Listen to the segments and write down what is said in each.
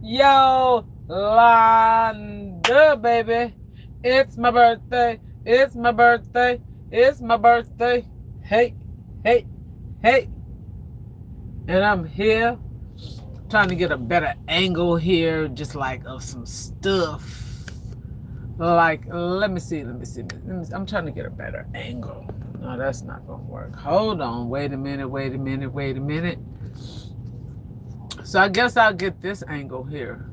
Yolanda, baby. It's my birthday. It's my birthday. It's my birthday. Hey, hey, hey. And I'm here trying to get a better angle here, just like of some stuff. Like, let me see. I'm trying to get a better angle. No, that's not going to work. Hold on. Wait a minute. So I guess I'll get this angle here.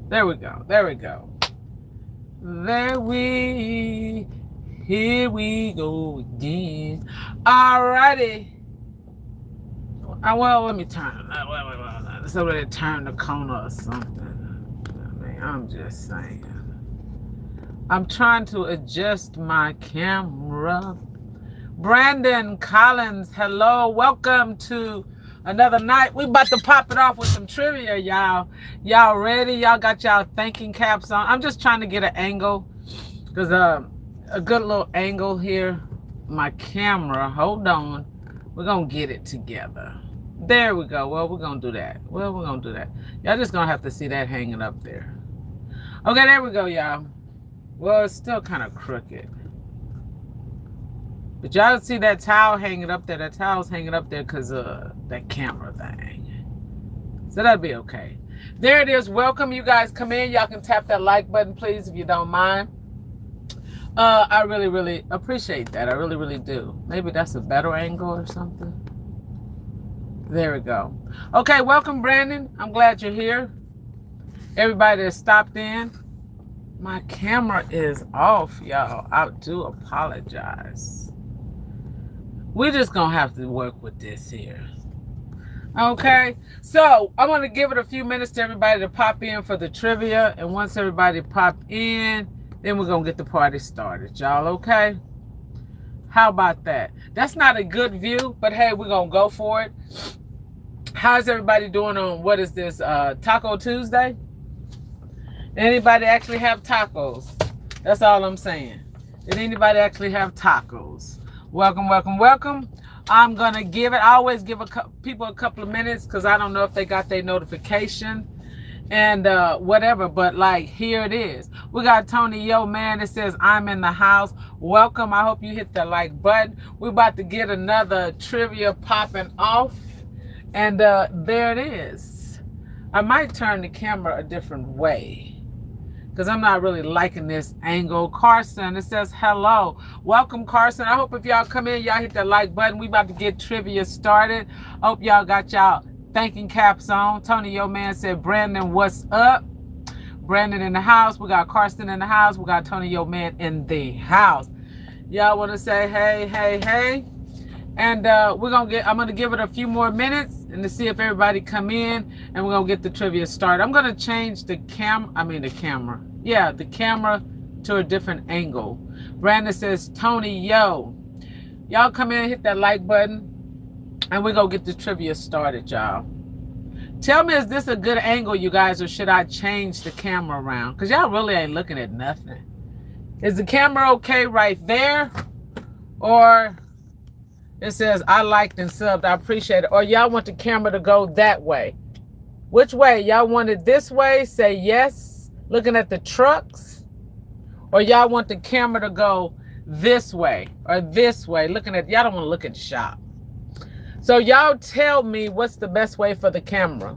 There we go. Here we go again. Alrighty. Well, let me turn. Wait. Somebody turn the corner or something. I mean, I'm just saying. I'm trying to adjust my camera. Brandon Collins, hello. Welcome to another night. We about to pop it off with some trivia, y'all. Y'all ready? Y'all got y'all thinking caps on. I'm just trying to get an angle. Because a good little angle here. My camera. Hold on. We're going to get it together. There we go. Well, we're going to do that. Y'all just going to have to see that hanging up there. Okay, there we go, y'all. Well, it's still kind of crooked. But y'all see that towel hanging up there. That towel's hanging up there because of that camera thing. So that'll be okay. There it is. Welcome. You guys come in. Y'all can tap that like button, please, if you don't mind. I really, really appreciate that. I really, really do. Maybe that's a better angle or something. There we go. Okay, welcome, Brandon. I'm glad you're here. Everybody that stopped in. My camera is off, y'all. I do apologize. We're just going to have to work with this here. Okay, so I'm going to give it a few minutes to everybody to pop in for the trivia. And once everybody pop in, then we're going to get the party started, y'all, okay? How about that? That's not a good view, but hey, we're going to go for it. How's everybody doing on, what is this, Taco Tuesday? Anybody actually have tacos? That's all I'm saying. Did anybody actually have tacos? Welcome. I'm going to give it. I always give people a couple of minutes because I don't know if they got their notification and whatever. But, like, here it is. We got Tony Yo, man. It says, I'm in the house. Welcome. I hope you hit the like button. We're about to get another trivia popping off. And there it is. I might turn the camera a different way, because I'm not really liking this angle. Carson, it says hello. Welcome, Carson. I hope if y'all come in, y'all hit that like button. We about to get trivia started. Hope y'all got y'all thinking caps on. Tony Yo Man said, Brandon, what's up? Brandon in the house. We got Carson in the house. We got Tony Yo Man in the house. Y'all want to say hey. And I'm going to give it a few more minutes and to see if everybody come in, and we're going to get the trivia started. I'm going to change the camera. Yeah, the camera to a different angle. Brandon says, Tony, yo. Y'all come in and hit that like button, and we're going to get the trivia started, y'all. Tell me, is this a good angle, you guys, or should I change the camera around? Because y'all really ain't looking at nothing. Is the camera okay right there? Or it says, I liked and subbed. I appreciate it. Or y'all want the camera to go that way? Which way? Y'all want it this way? Say yes. Looking at the trucks. Or y'all want the camera to go this way or this way? Looking at, y'all don't want to look at the shop. So y'all tell me what's the best way for the camera.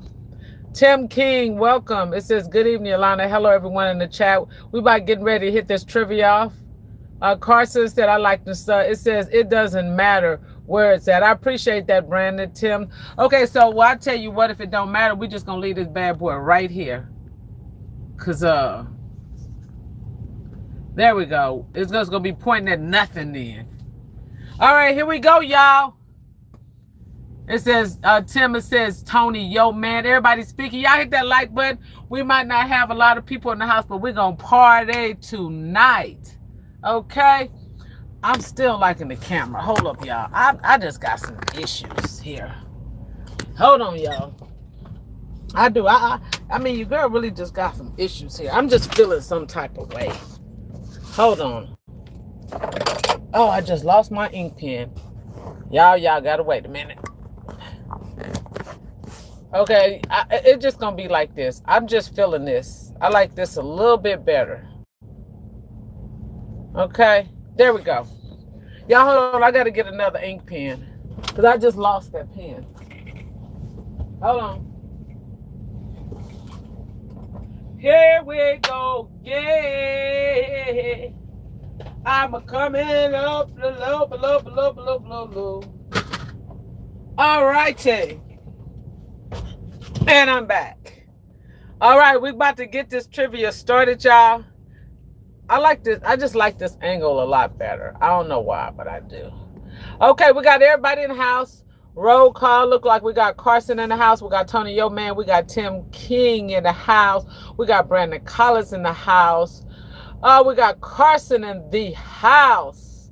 Tim King, welcome. It says, good evening, Alana. Hello, everyone in the chat. We about getting ready to hit this trivia off. Carson said, I like the stuff. It says, it doesn't matter where it's at. I appreciate that, Brandon, Tim. Okay, so well, I tell you what, if it don't matter, we just going to leave this bad boy right here. Because, there we go. It's just going to be pointing at nothing then. All right, here we go, y'all. It says, Tim, it says, Tony, yo, man, everybody speaking. Y'all hit that like button. We might not have a lot of people in the house, but we're going to party tonight. Okay? I'm still liking the camera. Hold up, y'all. I just got some issues here. Hold on, y'all. I do. I mean, your girl really just got some issues here. I'm just feeling some type of way. Hold on. Oh, I just lost my ink pen. Y'all gotta wait a minute. Okay, it's just gonna be like this. I'm just feeling this. I like this a little bit better. Okay, there we go. Y'all hold on, I gotta get another ink pen because I just lost that pen. Hold on. Here we go, yeah. I'm a coming up, below. All righty. And I'm back. All right, we about to get this trivia started, y'all. I like this. I just like this angle a lot better. I don't know why, but I do. Okay, we got everybody in the house. Roll call. Look like we got Carson in the house. We got Tony Yo Man. We got Tim King in the house. We got Brandon Collins in the house. We got Carson in the house.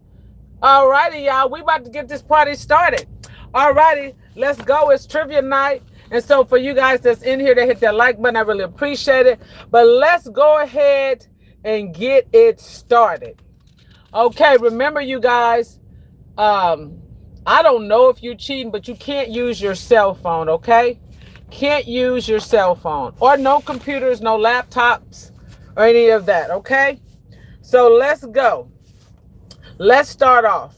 All righty, y'all. We about to get this party started. All righty, let's go. It's trivia night. And so for you guys that's in here to hit that like button, I really appreciate it. But let's go ahead and get it started. Okay, remember you guys, I don't know if you're cheating, but you can't use your cell phone, okay? Can't use your cell phone or no computers, no laptops or any of that, okay? So let's go. Let's start off.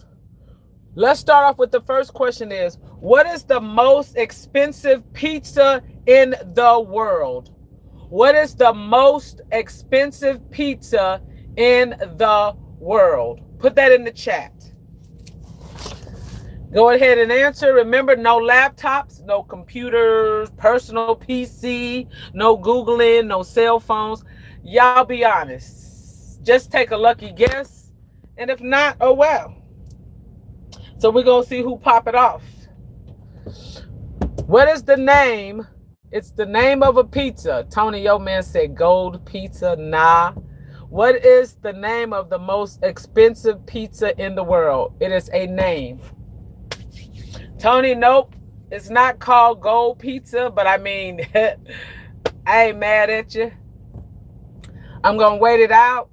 Let's start off with the first question is, what is the most expensive pizza in the world? What is the most expensive pizza in the world? Put that in the chat. Go ahead and answer. Remember, no laptops, no computers, personal PC, no Googling, no cell phones. Y'all be honest. Just take a lucky guess. And if not, oh well. So we're going to see who pop it off. What is the name? It's the name of a pizza. Tony Yo Man said gold pizza. Nah. What is the name of the most expensive pizza in the world? It is a name. Tony, nope. It's not called gold pizza, but I mean, I ain't mad at you. I'm going to wait it out.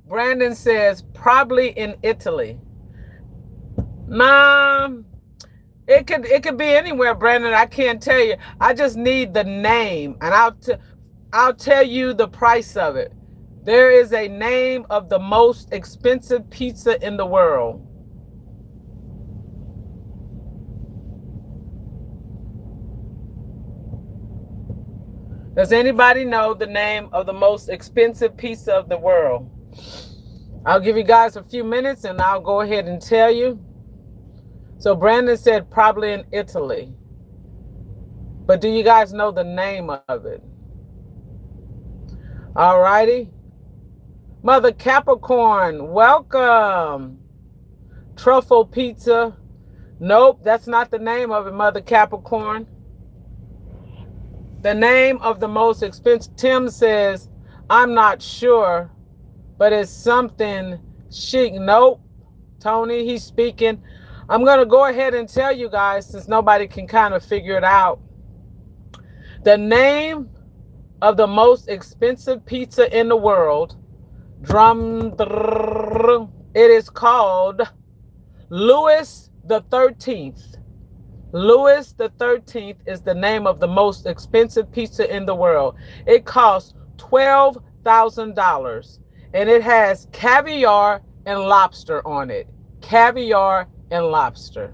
Brandon says probably in Italy. Mom, it could be anywhere, Brandon. I can't tell you. I just need the name, and I'll tell you the price of it. There is a name of the most expensive pizza in the world. Does anybody know the name of the most expensive pizza of the world? I'll give you guys a few minutes and I'll go ahead and tell you. So Brandon said probably in Italy. But do you guys know the name of it? All righty. Mother Capricorn, welcome. Truffle pizza. Nope, that's not the name of it, Mother Capricorn. The name of the most expensive, Tim says, I'm not sure, but it's something chic. Nope, Tony, he's speaking. I'm going to go ahead and tell you guys, since nobody can kind of figure it out. The name of the most expensive pizza in the world, it is called Louis the 13th. Louis the 13th is the name of the most expensive pizza in the world. It costs $12,000 and it has caviar and lobster on it. Caviar and lobster.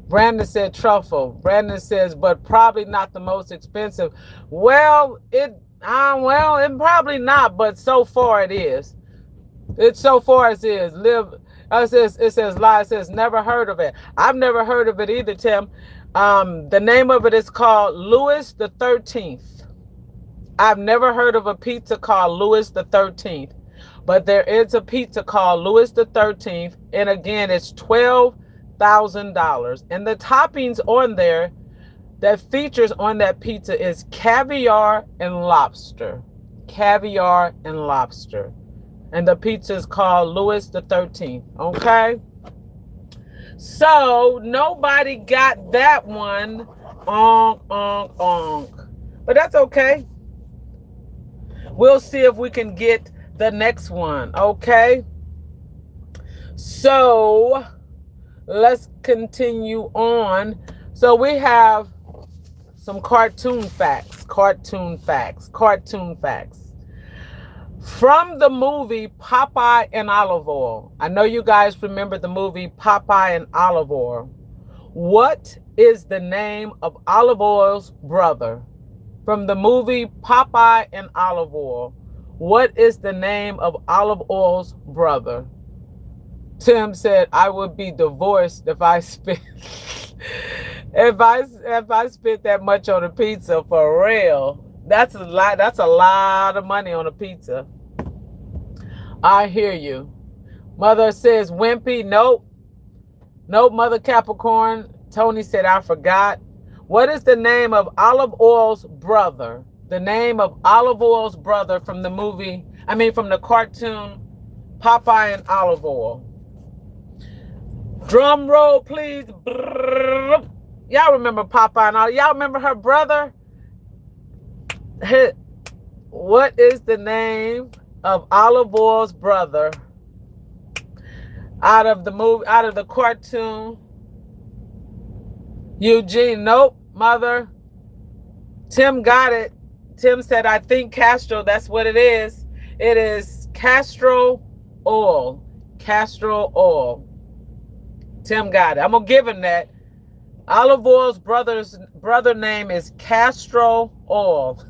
Brandon said truffle. Brandon says, but probably not the most expensive. Well, it probably not, but so far it is. It's so far as it is. It says never heard of it. I've never heard of it either, Tim. The name of it is called Louis the 13th. I've never heard of a pizza called Louis the 13th, but there is a pizza called Louis the 13th, and again, it's $12,000. And the toppings on there that features on that pizza is caviar and lobster. Caviar and lobster. And the pizza is called Louis the 13th. Okay? So, nobody got that one. But that's okay. We'll see if we can get the next one. Okay? So, let's continue on. So, we have some cartoon facts. Cartoon facts. Cartoon facts. From the movie Popeye and Olive Oil. I know you guys remember the movie Popeye and Olive Oil. What is the name of Olive Oil's brother? From the movie Popeye and Olive Oil. What is the name of Olive Oil's brother? Tim said, I would be divorced if I spent if I spent that much on a pizza for real. That's a lot of money on a pizza. I hear you. Mother says Wimpy. Nope. Nope, Mother Capricorn. Tony said I forgot. What is the name of Olive Oil's brother? The name of Olive Oil's brother from the movie, from the cartoon Popeye and Olive Oil. Drum roll, please. Y'all remember Popeye and Olive? Y'all remember her brother? What is the name of Olive Oil's brother out of the cartoon? Eugene. Nope, Mother. Tim got it. Tim said, I think Castro. That's what it is. It is Castro Oil. Castro Oil. Tim got it. I'm going to give him that. Olive Oil's brother name is Castro Oil.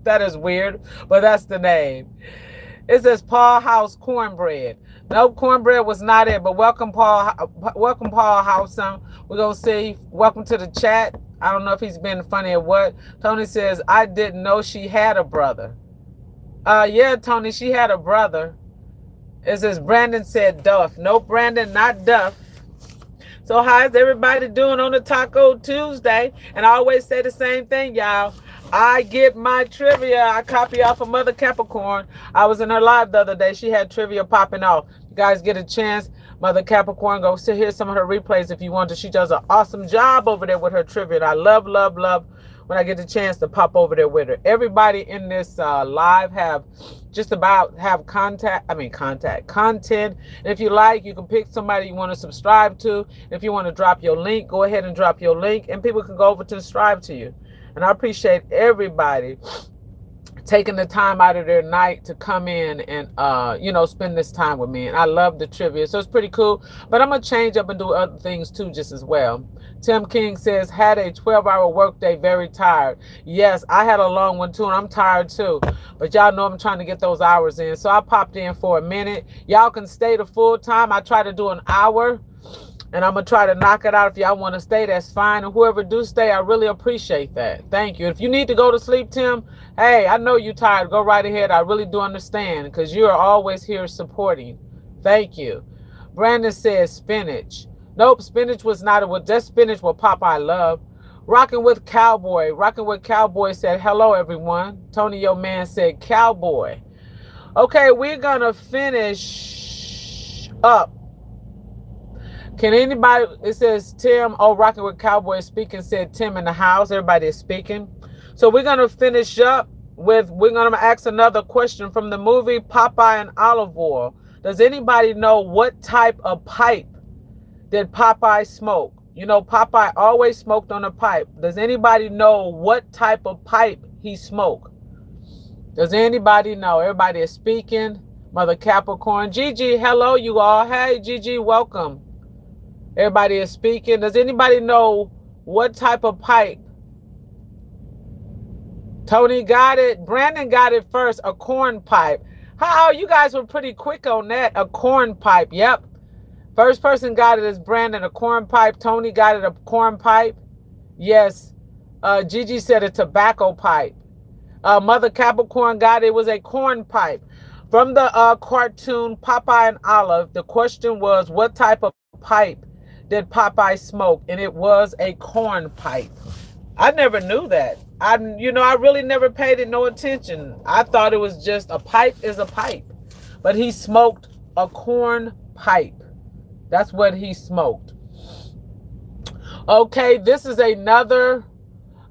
That is weird, but that's the name. It says Paul House cornbread. Nope, cornbread was not it, but welcome Paul House. We're going to see. Welcome to the chat. I don't know if he's being funny or what. Tony says, I didn't know she had a brother. Yeah, Tony, she had a brother. It says Brandon said Duff. Nope, Brandon, not Duff. So how's everybody doing on a Taco Tuesday? And I always say the same thing, y'all. I get my trivia. I copy off of Mother Capricorn. I was in her live the other day. She had trivia popping off. You guys get a chance. Mother Capricorn, go sit here some of her replays if you want to. She does an awesome job over there with her trivia. And I love when I get the chance to pop over there with her. Everybody in this live have content. And if you like, you can pick somebody you want to subscribe to. If you want to drop your link, go ahead and drop your link, and people can go over to subscribe to you. And I appreciate everybody taking the time out of their night to come in and spend this time with me. And I love the trivia, so it's pretty cool. But I'm gonna change up and do other things too, just as well. Tim King says, had a 12-hour workday, very tired. Yes, I had a long one too, and I'm tired too. But y'all know I'm trying to get those hours in, so I popped in for a minute. Y'all can stay the full time. I try to do an hour, and I'm going to try to knock it out. If y'all want to stay, that's fine. And whoever do stay, I really appreciate that. Thank you. If you need to go to sleep, Tim, hey, I know you're tired. Go right ahead. I really do understand, because you are always here supporting. Thank you. Brandon says spinach. Nope, spinach was not it. Just spinach what Popeye loved. Rocking with Cowboy. Rocking with Cowboy said, hello, everyone. Tony, your man, said Cowboy. Okay, we're going to finish up. Can anybody, it says Tim, Rocking with Cowboy speaking, said Tim in the house. Everybody is speaking. So we're going to finish up we're going to ask another question from the movie Popeye and Olive Oil. Does anybody know what type of pipe did Popeye smoke? You know, Popeye always smoked on a pipe. Does anybody know what type of pipe he smoked? Does anybody know? Everybody is speaking. Mother Capricorn. Gigi, hello, you all. Hey, Gigi, welcome. Everybody is speaking. Does anybody know what type of pipe? Tony got it. Brandon got it first. A corn pipe. How? You guys were pretty quick on that. A corn pipe. Yep. First person got it is Brandon. A corn pipe. Tony got it. A corn pipe. Yes. Gigi said a tobacco pipe. Mother Capricorn got it. It was a corn pipe. From the cartoon Popeye and Olive, the question was, what type of pipe did Popeye smoke? And it was a corn pipe. I never knew that. I really never paid it no attention. I thought it was just a pipe is a pipe. But he smoked a corn pipe. That's what he smoked. Okay, this is another.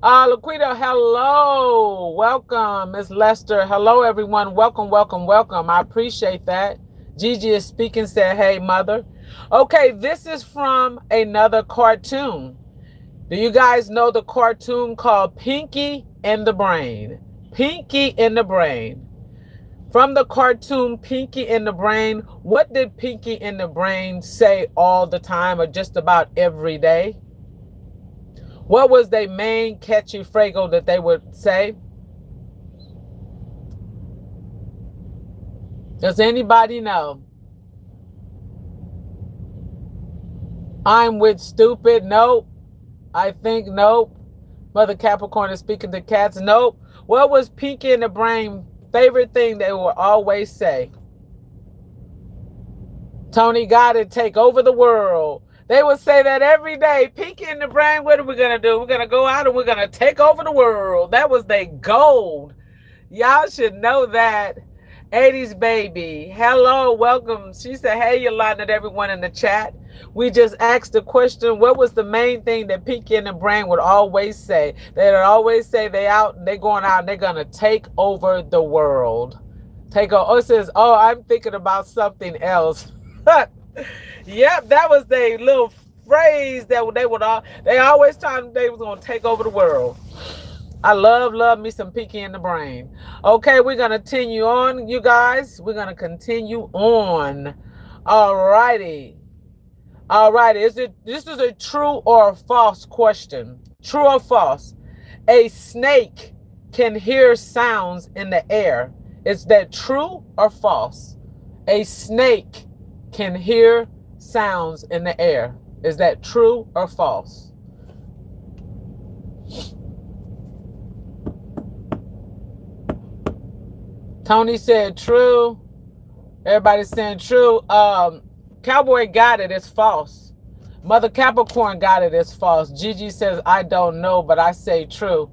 Laquita, hello. Welcome, Miss Lester. Hello, everyone. Welcome, welcome, welcome. I appreciate that. Gigi is speaking, said, hey, mother. Okay, this is from another cartoon. Do you guys know the cartoon called Pinky and the Brain? Pinky and the Brain. From the cartoon Pinky and the Brain, what did Pinky and the Brain say all the time or just about every day? What was their main catchy phrase that they would say? Does anybody know? I'm with stupid. Nope. I think nope. Mother Capricorn is speaking to cats. Nope. What was Pinky and the Brain favorite thing they would always say? Tony got it. Take over the world. They would say that every day. Pinky and the Brain, what are we going to do? We're going to go out and we're going to take over the world. That was their gold. Y'all should know that. 80s baby. Hello, welcome. She said, hey, Yolanda, and everyone in the chat. We just asked the question, what was the main thing that Pinky and the Brain would always say? They would always say they going out and they're going to take over the world. Take over. Oh, it says, oh, I'm thinking about something else. Yep, that was their little phrase that they always thought they was going to take over the world. I love me some Pinky in the Brain. Okay, we're going to continue on, you guys. We're going to continue on. All righty. This is a true or a false question. True or false? A snake can hear sounds in the air. Is that true or false? A snake can hear sounds in the air. Is that true or false? Tony said true. Everybody's saying true. Cowboy got it. It's false. Mother Capricorn got it. It's false. Gigi says, I don't know, but I say true.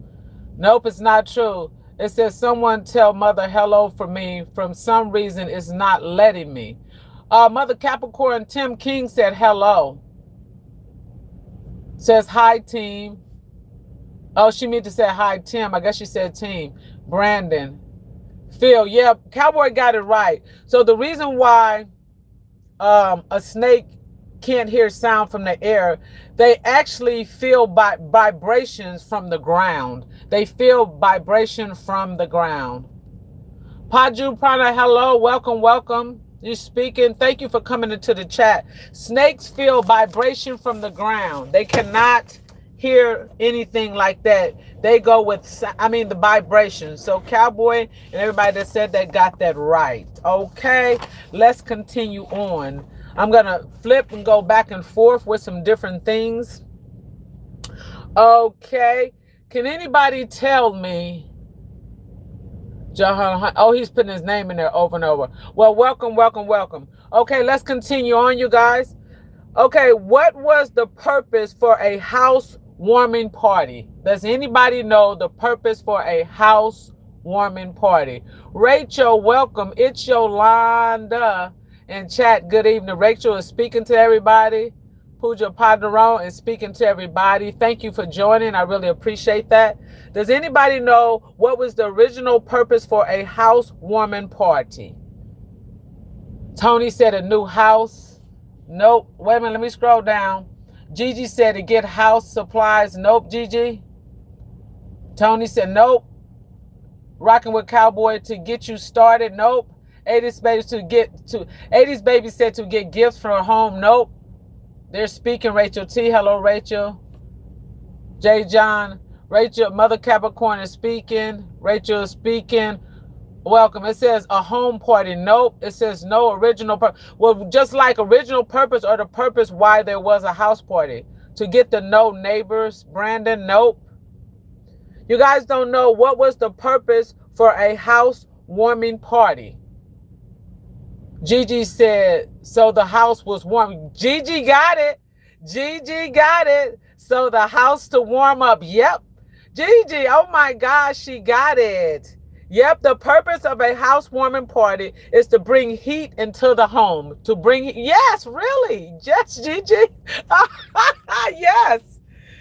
Nope, it's not true. It says, someone tell Mother hello for me. From some reason, it's not letting me. Mother Capricorn, Tim King said hello. Says, hi, team. Oh, she meant to say hi, Tim. I guess she said team. Brandon. Phil, yeah, Cowboy got it right. So the reason why a snake can't hear sound from the air, they actually feel vibrations from the ground. They feel vibration from the ground. Paju Prana, hello, welcome. You're speaking. Thank you for coming into the chat. Snakes feel vibration from the ground. They cannot hear anything like that. They go with, the vibration. So Cowboy and everybody that said that got that right. Okay, let's continue on. I'm going to flip and go back and forth with some different things. Okay, can anybody tell me? Oh, he's putting his name in there over and over. Well, welcome. Okay, let's continue on, you guys. Okay, what was the purpose for a housewarming party? Does anybody know the purpose for a housewarming party? Rachel, welcome. It's Yolanda in chat. Good evening. Rachel is speaking to everybody. Pooja Padron is speaking to everybody. Thank you for joining. I really appreciate that. Does anybody know what was the original purpose for a housewarming party? Tony said a new house. Nope. Wait a minute. Let me scroll down. Gigi said to get house supplies. Nope, Gigi. Tony said nope. Rocking with Cowboy to get you started. Nope. 80s baby said to get gifts for home. Nope. They're speaking. Rachel T. Hello, Rachel. J. John. Rachel, Mother Capricorn is speaking. Rachel is speaking. Welcome. It says a home party. Nope. It says no original purpose. Well, just like original purpose or the purpose why there was a house party. To get to know neighbors. Brandon, nope. You guys don't know what was the purpose for a housewarming party. Gigi said, so the house was warm. Gigi got it. So the house to warm up. Yep. Gigi, oh my gosh, she got it. Yep, the purpose of a housewarming party is to bring heat into the home. Yes, really. Yes, Gigi.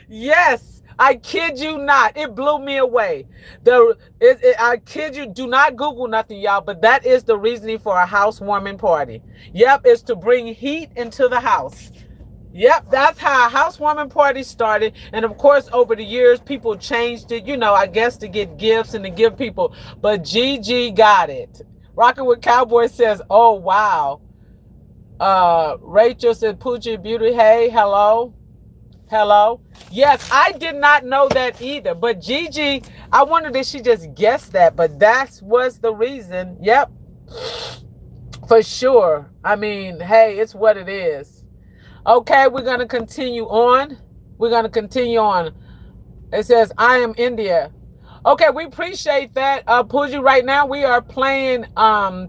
Yes. I kid you not. It blew me away. I kid you. Do not Google nothing, y'all. But that is the reasoning for a housewarming party. Yep, it's to bring heat into the house. Yep, that's how a housewarming party started. And of course, over the years, people changed it, I guess to get gifts and to give people. But Gigi got it. Rocking with Cowboy says, oh, wow. Rachel said, Poochie Beauty, hey, hello. Hello. Yes, I did not know that either. But Gigi, I wondered if she just guessed that. But that was the reason. Yep. For sure. I mean, hey, it's what it is. Okay, we're going to continue on. We're going to continue on. It says, I am India. Okay, we appreciate that, Pooji. Right now, we are playing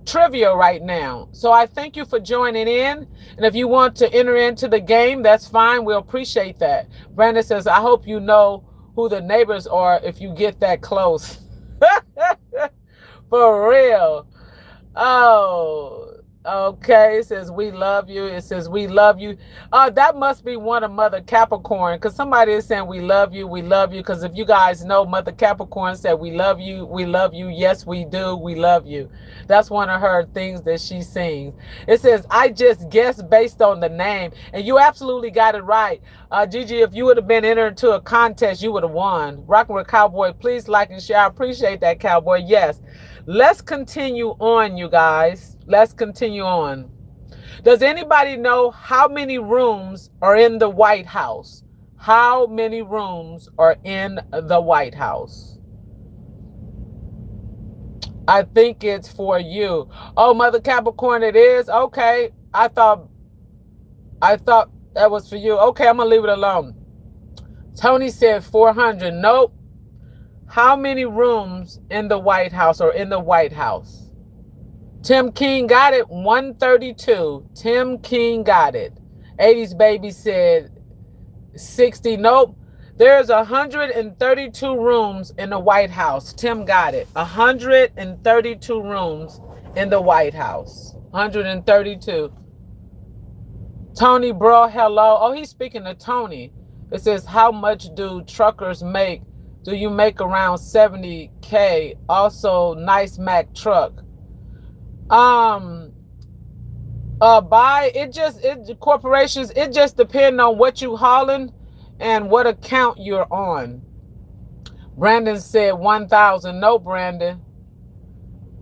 trivia right now. So I thank you for joining in. And if you want to enter into the game, that's fine. We'll appreciate that. Brandon says, I hope you know who the neighbors are if you get that close. For real. Oh, okay. It says, we love you. It says, we love you. That must be one of Mother Capricorn, because somebody is saying, we love you. We love you. Because if you guys know, Mother Capricorn said, we love you. We love you. Yes, we do. We love you. That's one of her things that she sings. It says, I just guessed based on the name. And you absolutely got it right. Gigi, if you would have been entered into a contest, you would have won. Rocking with Cowboy, please like and share. I appreciate that, Cowboy. Yes. Let's continue on, you guys. Let's continue on. Does anybody know how many rooms are in the White House? How many rooms are in the White House? I think it's for you. Oh, Mother Capricorn, it is? Okay. I thought that was for you. Okay, I'm going to leave it alone. Tony said 400. Nope. How many rooms in the White House or in the White House? Tim King got it. 132. Tim King got it. 80s Baby said 60. Nope. There's 132 rooms in the White House. Tim got it. 132 rooms in the White House. 132. Tony, bro, hello. Oh, he's speaking to Tony. It says, how much do truckers make? Do you make around 70K? Also, nice Mack truck. Corporations, it just depends on what you hauling and what account you're on. Brandon said 1,000. No, Brandon.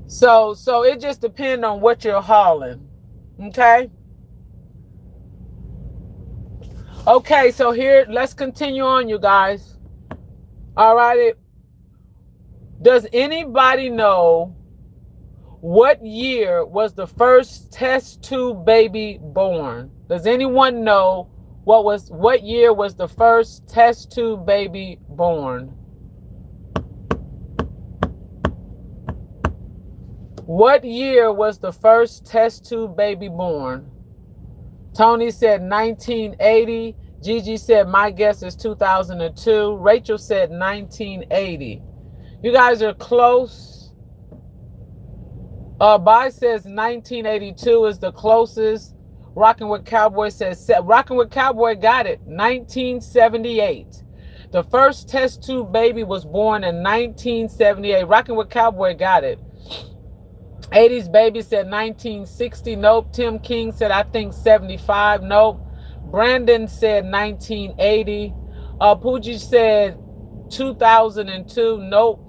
So it just depends on what you're hauling. Okay. Okay, so here, let's continue on, you guys. All right. Does anybody know what year was the first test tube baby born? Does anyone know what year was the first test tube baby born? What year was the first test tube baby born? Tony said 1980. Gigi said, my guess is 2002. Rachel said 1980. You guys are close. Bai says 1982 is the closest. Rocking with Cowboy says, Rocking with Cowboy got it. 1978. The first test tube baby was born in 1978. Rocking with Cowboy got it. 80s Baby said 1960. Nope. Tim King said, I think 75. Nope. Brandon said 1980. Pooji said 2002. Nope.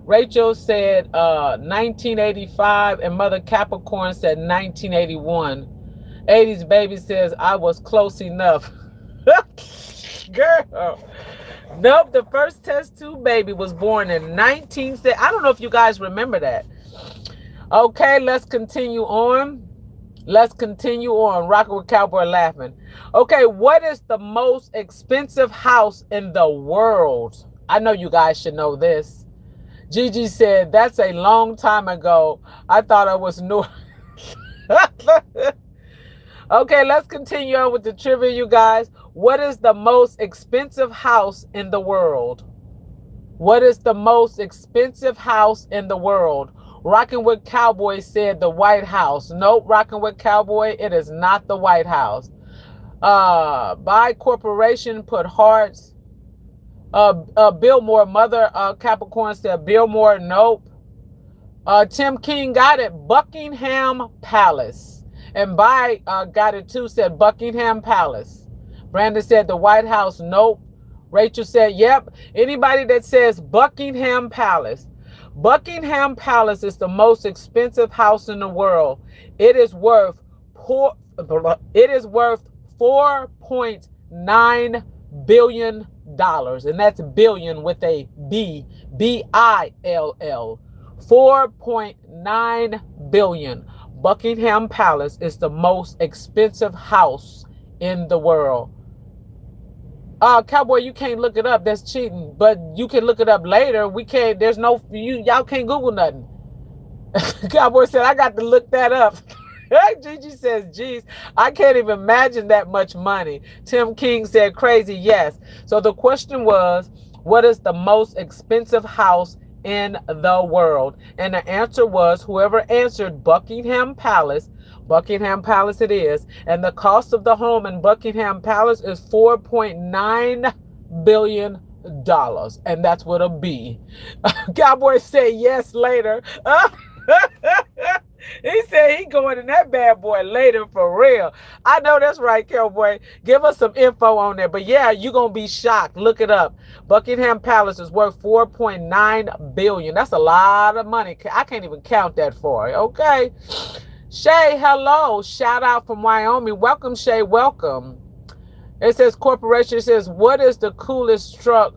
Rachel said 1985. And Mother Capricorn said 1981. 80s Baby says, I was close enough. Girl. Nope. The first test tube baby was born in 1970. I don't know if you guys remember that. Okay, let's continue on. Let's continue on. Rocking with Cowboy laughing. Okay, what is the most expensive house in the world? I know you guys should know this. Gigi said, that's a long time ago. I thought I was new. Okay, let's continue on with the trivia, you guys. What is the most expensive house in the world? What is the most expensive house in the world? Rocking with Cowboy said the White House. Nope, Rocking with Cowboy, it is not the White House. By Corporation put hearts. Billmore, Mother Capricorn said Billmore. Nope. Tim King got it. Buckingham Palace. And By got it too, said Buckingham Palace. Brandon said the White House. Nope. Rachel said, yep. Anybody that says Buckingham Palace. Buckingham Palace is the most expensive house in the world. It is worth $4.9 billion. And that's billion with a B, B-I-L-L. 4.9 billion. Buckingham Palace is the most expensive house in the world. Cowboy, you can't look it up. That's cheating. But you can look it up later. We can't. There's no. Y'all can't Google nothing. Cowboy said, I got to look that up. Gigi says, geez, I can't even imagine that much money. Tim King said, crazy. Yes. So the question was, what is the most expensive house in the world? And the answer was, whoever answered Buckingham Palace it is. And the cost of the home in Buckingham Palace is $4.9 billion. And that's with a B. Cowboy said yes later. He said he going in that bad boy later for real. I know that's right, Cowboy. Give us some info on that. But yeah, you're going to be shocked. Look it up. Buckingham Palace is worth $4.9 billion. That's a lot of money. I can't even count that for you. Okay. Shay, hello. Shout out from Wyoming. Welcome, Shay. Welcome. It says corporation. It says, what is the coolest truck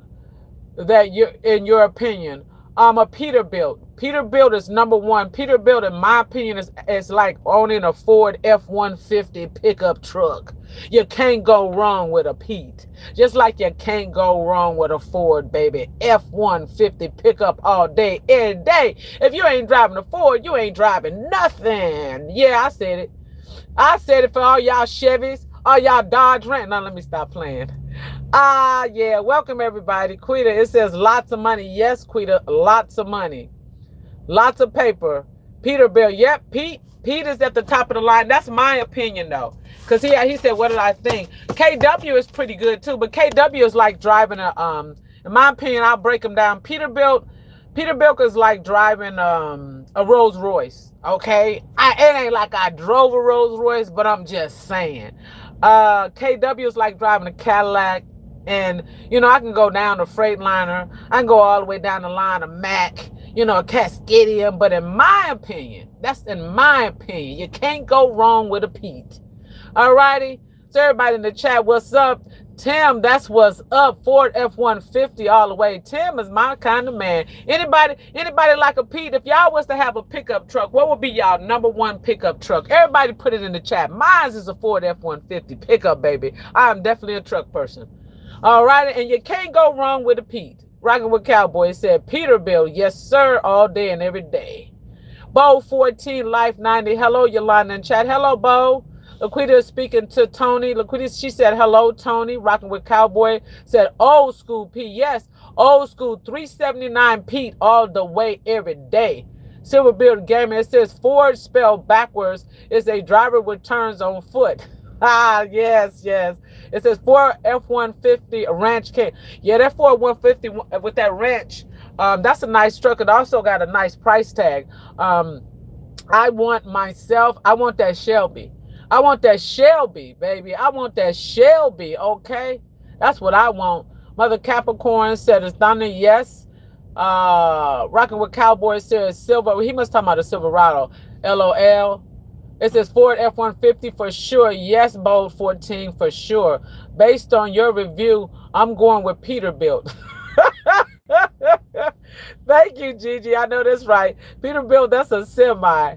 that you're, in your opinion? A Peterbilt. Peterbilt is number one. Peterbilt, in my opinion, is like owning a Ford F-150 pickup truck. You can't go wrong with a Pete. Just like you can't go wrong with a Ford, baby. F-150 pickup all day, every day. If you ain't driving a Ford, you ain't driving nothing. Yeah, I said it. I said it for all y'all Chevys, all y'all Dodge Ram. Now let me stop playing. Yeah, welcome everybody. Quita, it says lots of money. Yes, Quita, lots of money. Lots of paper. Peterbilt, yep, Pete is at the top of the line. That's my opinion though. Because he said, what did I think? KW is pretty good too, but KW is like driving a, in my opinion, I'll break them down. Peterbilt is like driving a Rolls Royce, okay? It ain't like I drove a Rolls Royce, but I'm just saying. KW is like driving a Cadillac. And, you know, I can go down to Freightliner. I can go all the way down the line of Mack, you know, a Cascadian. But in my opinion, that's in my opinion, you can't go wrong with a Pete. All righty. So everybody in the chat, what's up? Tim, that's what's up. Ford F-150 all the way. Tim is my kind of man. Anybody like a Pete? If y'all was to have a pickup truck, what would be y'all number one pickup truck? Everybody put it in the chat. Mine is a Ford F-150 pickup, baby. I am definitely a truck person. All right, and you can't go wrong with a Pete. Rocking with Cowboy said, Peterbilt, yes, sir, all day and every day. Bo 14, Life 90. Hello, Yolanda in chat. Hello, Bo. Laquita is speaking to Tony. Laquita, she said, hello, Tony. Rocking with Cowboy said, old school Pete. Yes, old school 379 Pete all the way every day. Silverbeard Gamer, it says Ford spelled backwards is a driver with turns on foot. Yes. It says Ford F-150 Ranch King. Yeah, that Ford 150 with that ranch, that's a nice truck. It also got a nice price tag. I want that Shelby. I want that Shelby, baby. I want that Shelby, okay? That's what I want. Mother Capricorn said it's Donna, yes. Rocking with Cowboy says Silver. He must talk about a Silverado. LOL. It says Ford F-150 for sure. Yes, Bold 14 for sure. Based on your review, I'm going with Peterbilt. Thank you, Gigi. I know that's right. Peterbilt, that's a semi.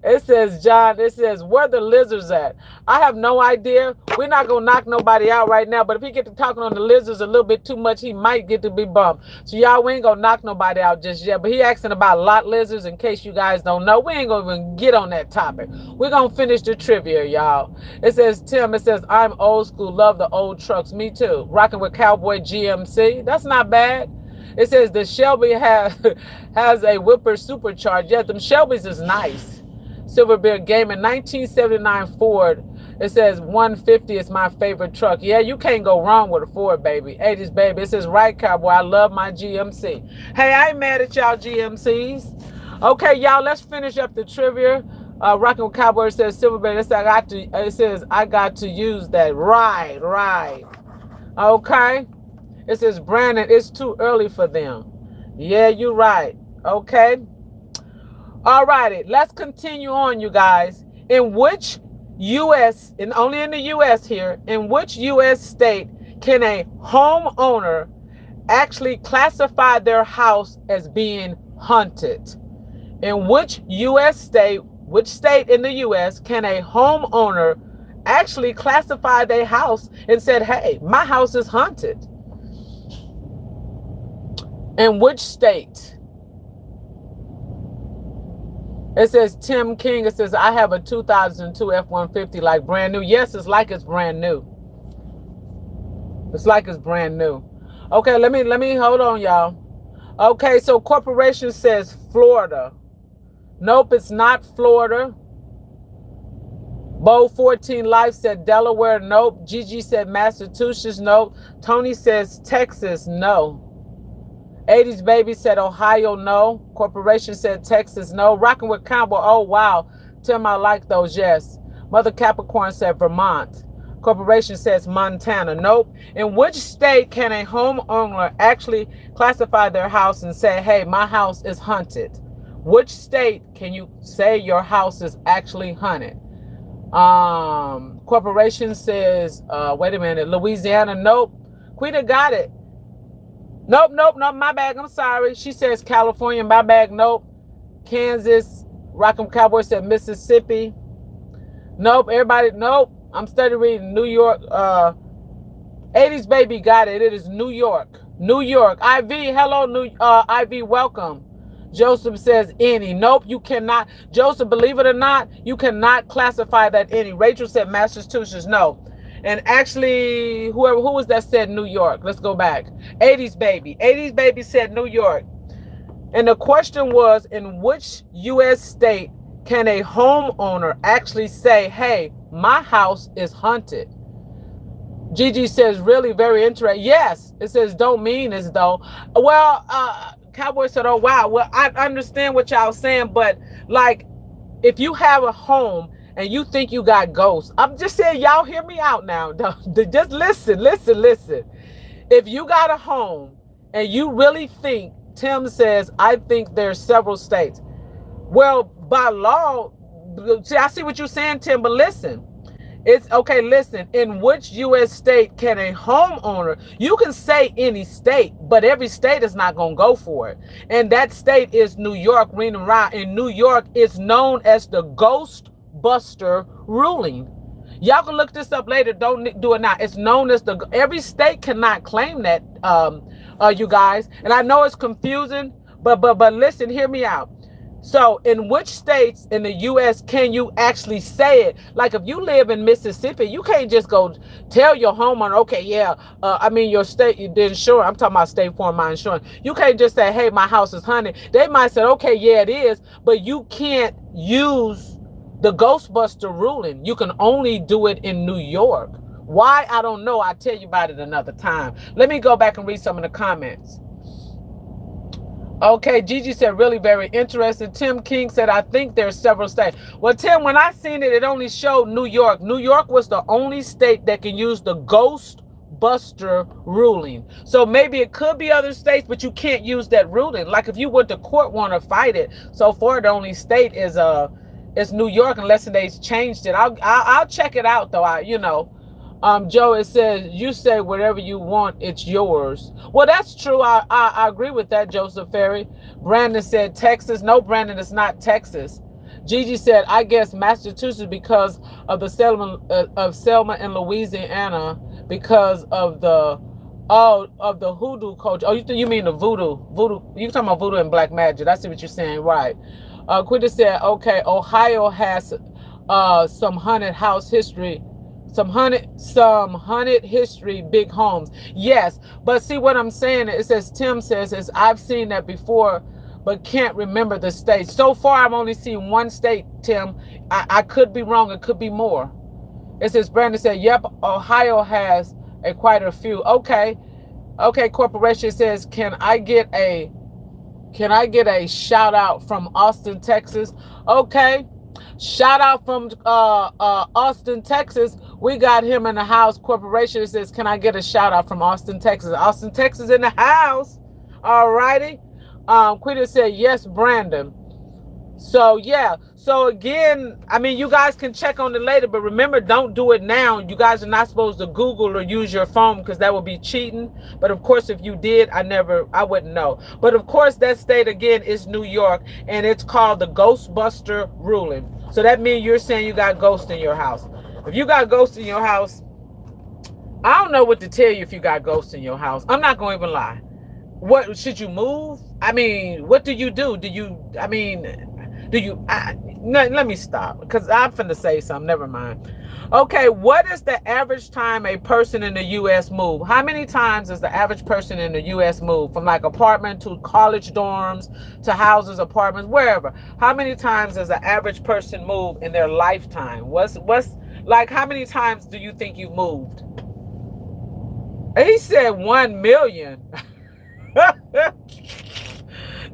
It says, John, it says, where the lizards at? I have no idea. We're not going to knock nobody out right now, but if he get to talking on the lizards a little bit too much, he might get to be bumped. So y'all, we ain't going to knock nobody out just yet, but he asking about lot lizards. In case you guys don't know, we ain't going to even get on that topic. We're going to finish the trivia, y'all. It says, Tim, it says, I'm old school, love the old trucks. Me too. Rocking with Cowboy GMC. That's not bad. It says the Shelby has a Whipper supercharged. Yeah, them Shelbys is nice. Silverbeard Gaming, 1979 Ford. It says 150 is my favorite truck. Yeah, you can't go wrong with a Ford, baby. 80s, baby. It says, right, Cowboy, I love my GMC. Hey, I ain't mad at y'all GMCs. Okay, y'all, let's finish up the trivia. Rockin' with Cowboy says Silverback. It says I got to use that. Right, right. Okay. It says Brandon, it's too early for them. Yeah, you're right. Okay. All righty. Let's continue on, you guys. In which U.S. and only in the U.S. here, in which U.S. state can a homeowner actually classify their house as being haunted? In which U.S. state, which state in the U.S. can a homeowner actually classify their house and said, hey, my house is haunted? In which state? It says Tim King. It says, I have a 2002 F-150 like brand new. Yes, it's like it's brand new. It's like it's brand new. Okay, let me hold on, y'all. Okay, so corporation says Florida. Nope, it's not Florida. Bo 14 Life said Delaware. Nope. Gigi said Massachusetts. Nope. Tony says Texas. No. 80s Baby said Ohio. No. Corporation said Texas. No. Rocking with Combo. Oh, wow. Tim, I like those. Yes. Mother Capricorn said Vermont. Corporation says Montana. Nope. In which state can a homeowner actually classify their house and say, hey, my house is haunted? Which state can you say your house is actually haunted? Corporation says, wait a minute, Louisiana. Nope. Quita got it. Nope, my bag. I'm sorry. She says California. My bag. Nope. Kansas. Rock'em Cowboy said Mississippi. Nope. Everybody. Nope. I'm studying reading New York. 80s Baby got it. It is New York. New York. IV. Hello, IV. Welcome. Joseph says any. Nope, you cannot. Joseph, believe it or not, you cannot classify that any. Rachel said Massachusetts. No. And actually, who was that said New York? Let's go back. 80s Baby. 80s Baby said New York. And the question was, in which U.S. state can a homeowner actually say, hey, my house is haunted? Gigi says, really very interesting. Yes, it says don't mean as though. Well, Cowboy said, oh, wow. Well, I understand what y'all saying, but like, if you have a home and you think you got ghosts, I'm just saying, y'all hear me out now. Just listen. If you got a home and you really think, Tim says, I think there's several states. Well, by law, see, I see what you're saying, Tim, but listen. It's okay, listen, in which U.S. state can a homeowner, you can say any state, but every state is not going to go for it. And that state is New York, Rena Ra. In New York, it's known as the Ghostbuster ruling. Y'all can look this up later. Don't do it now. It's known as every state cannot claim that, you guys. And I know it's confusing, but listen, hear me out. So in which states in the U.S. can you actually say it? Like if you live in Mississippi, you can't just go tell your homeowner, okay, yeah, your state, the insurance, I'm talking about State Farm, my insurance. You can't just say, hey, my house is haunted. They might say, okay, yeah, it is, but you can't use the Ghostbuster ruling. You can only do it in New York. Why? I don't know. I'll tell you about it another time. Let me go back and read some of the comments. Okay, Gigi said, really very interesting. Tim King said, I think there's several states. Well, Tim, when I seen it, it only showed New York. New York was the only state that can use the Ghostbuster ruling. So maybe it could be other states, but you can't use that ruling. Like if you went to court, want to fight it. So far, the only state is New York, unless they changed it. I'll check it out though. Joe, it says, you say whatever you want, it's yours. Well, that's true. I agree with that, Joseph Ferry. Brandon said Texas. No, Brandon, it's not Texas. Gigi said, I guess Massachusetts because of the Selma in Louisiana because of the hoodoo culture. Oh, you mean the voodoo. You talking about voodoo and black magic. I see what you're saying, right. Quita said, okay, Ohio has some haunted house history. Some haunted history, big homes. Yes, but see what I'm saying? It says, Tim says, is I've seen that before, but can't remember the state. So far, I've only seen one state, Tim. I could be wrong. It could be more. It says, Brandon said, yep, Ohio has quite a few. Okay, corporation says, can I get a shout out from Austin, Texas? Okay. Shout out from Austin, Texas. We got him in the house. Corporation says, can I get a shout out from Austin, Texas? Austin, Texas in the house. All righty. Quita said, yes, Brandon. So yeah, so again, I mean, you guys can check on it later, but remember, don't do it now. You guys are not supposed to Google or use your phone because that would be cheating. But of course, if you did, I wouldn't know. But of course, that state again is New York, and it's called the Ghostbuster ruling. So that means you're saying you got ghosts in your house. If you got ghosts in your house, I don't know what to tell you if you got ghosts in your house. I'm not going to even lie. What should you move? I mean, what do you do? Do you, I mean, do you, let me stop because I'm finna say something. Never mind. Okay, what is the average time a person in the U.S. move? How many times does the average person in the U.S. move? From like apartment to college dorms to houses, apartments, wherever. How many times does the average person move in their lifetime? What's like, how many times do you think you moved? He said 1 million.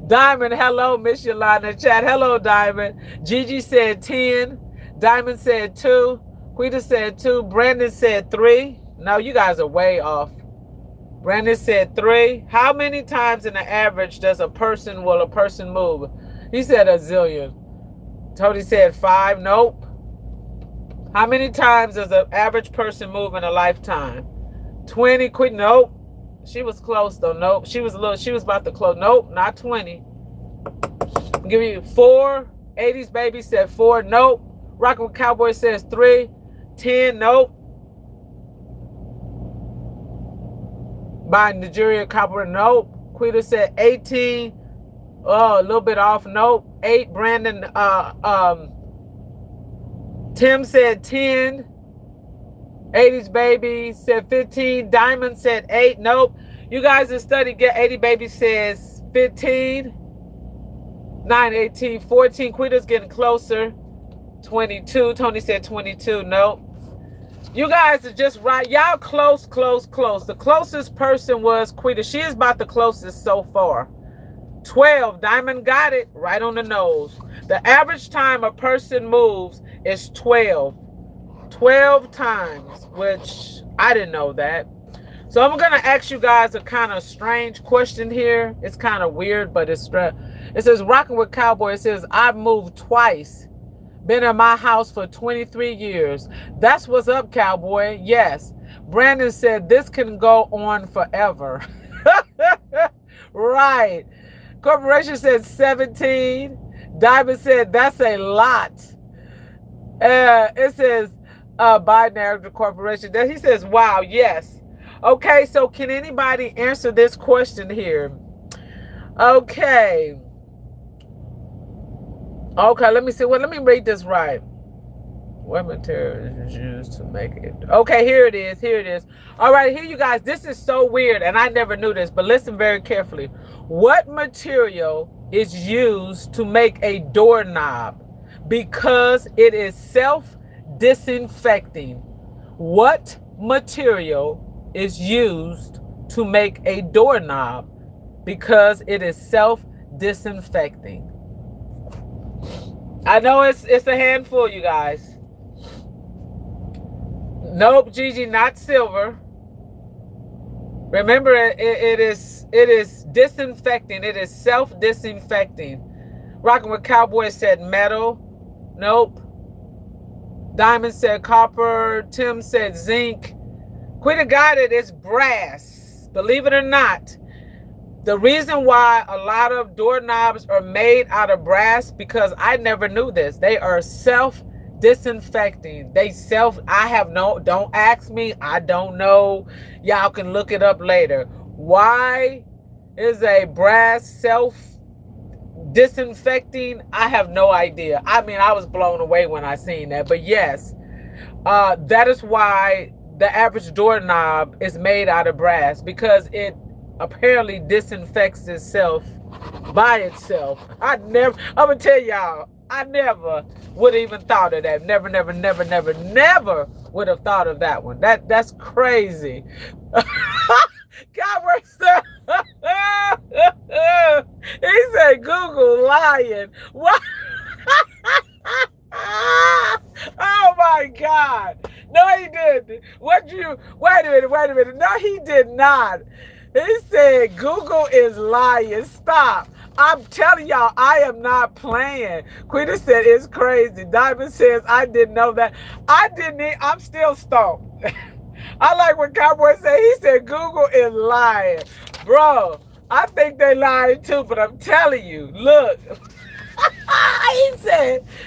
Diamond, hello, Miss Yolanda. Chat, hello, Diamond. Gigi said 10. Diamond said 2. Quita said 2. Brandon said 3. No, you guys are way off. Brandon said 3. How many times in the average will a person move? He said a zillion. Tony said 5. Nope. How many times does an average person move in a lifetime? 20. Quit. Nope. She was close though. Nope. She was about to close. Nope, not 20. I'll give you 4. 80s baby said 4. Nope. Rockin' with Cowboy says 3. 10. Nope. By Nigeria Cowboy. Nope. Quita said 18. Oh, a little bit off. Nope. 8. Brandon. Tim said 10. 80s baby said 15. Diamond said 8. Nope. You guys in study get 80 baby says 15. 9, 18, 14. Quita's getting closer. 22. Tony said 22. Nope. You guys are just right. Y'all close. The closest person was Quita. She is about the closest so far. 12. Diamond got it right on the nose. The average time a person moves is 12. 12 times, which I didn't know that. So I'm going to ask you guys a kind of strange question here. It's kind of weird, but it says, Rockin' with Cowboy. It says, I've moved twice. Been in my house for 23 years. That's what's up, Cowboy. Yes. Brandon said, this can go on forever. Right. Corporation said 17. Diamond said, that's a lot. It says, Binary Corporation. He says, wow, yes. Okay, so can anybody answer this question here? Okay, let me see. Well, let me read this right. What material is used to make it? Okay, here it is. All right, here you guys. This is so weird, and I never knew this, but listen very carefully. What material is used to make a doorknob? Because it is self-disinfecting. What material is used to make a doorknob? Because it is self-disinfecting. I know it's a handful, you guys. Nope, Gigi, not silver. Remember, it is disinfecting. It is self-disinfecting. Rockin' with Cowboy said metal. Nope. Diamond said copper. Tim said zinc. Quita got it. It's brass. Believe it or not. The reason why a lot of doorknobs are made out of brass, because I never knew this. They are self-disinfecting. Don't ask me. I don't know. Y'all can look it up later. Why is a brass self-disinfecting? I have no idea. I mean, I was blown away when I seen that. But yes, that is why the average doorknob is made out of brass, because it apparently disinfects itself by itself. I'm gonna tell y'all, I never would have even thought of that. Never would have thought of that one. That's crazy. God works. He said Google lying. What? my God. No, he didn't. Wait a minute. No, he did not. He said, Google is lying. Stop. I'm telling y'all, I am not playing. Quita said, it's crazy. Diamond says, I didn't know that. I'm still stumped. I like what Cowboy said. He said, Google is lying. Bro, I think they lying too, but I'm telling you, look.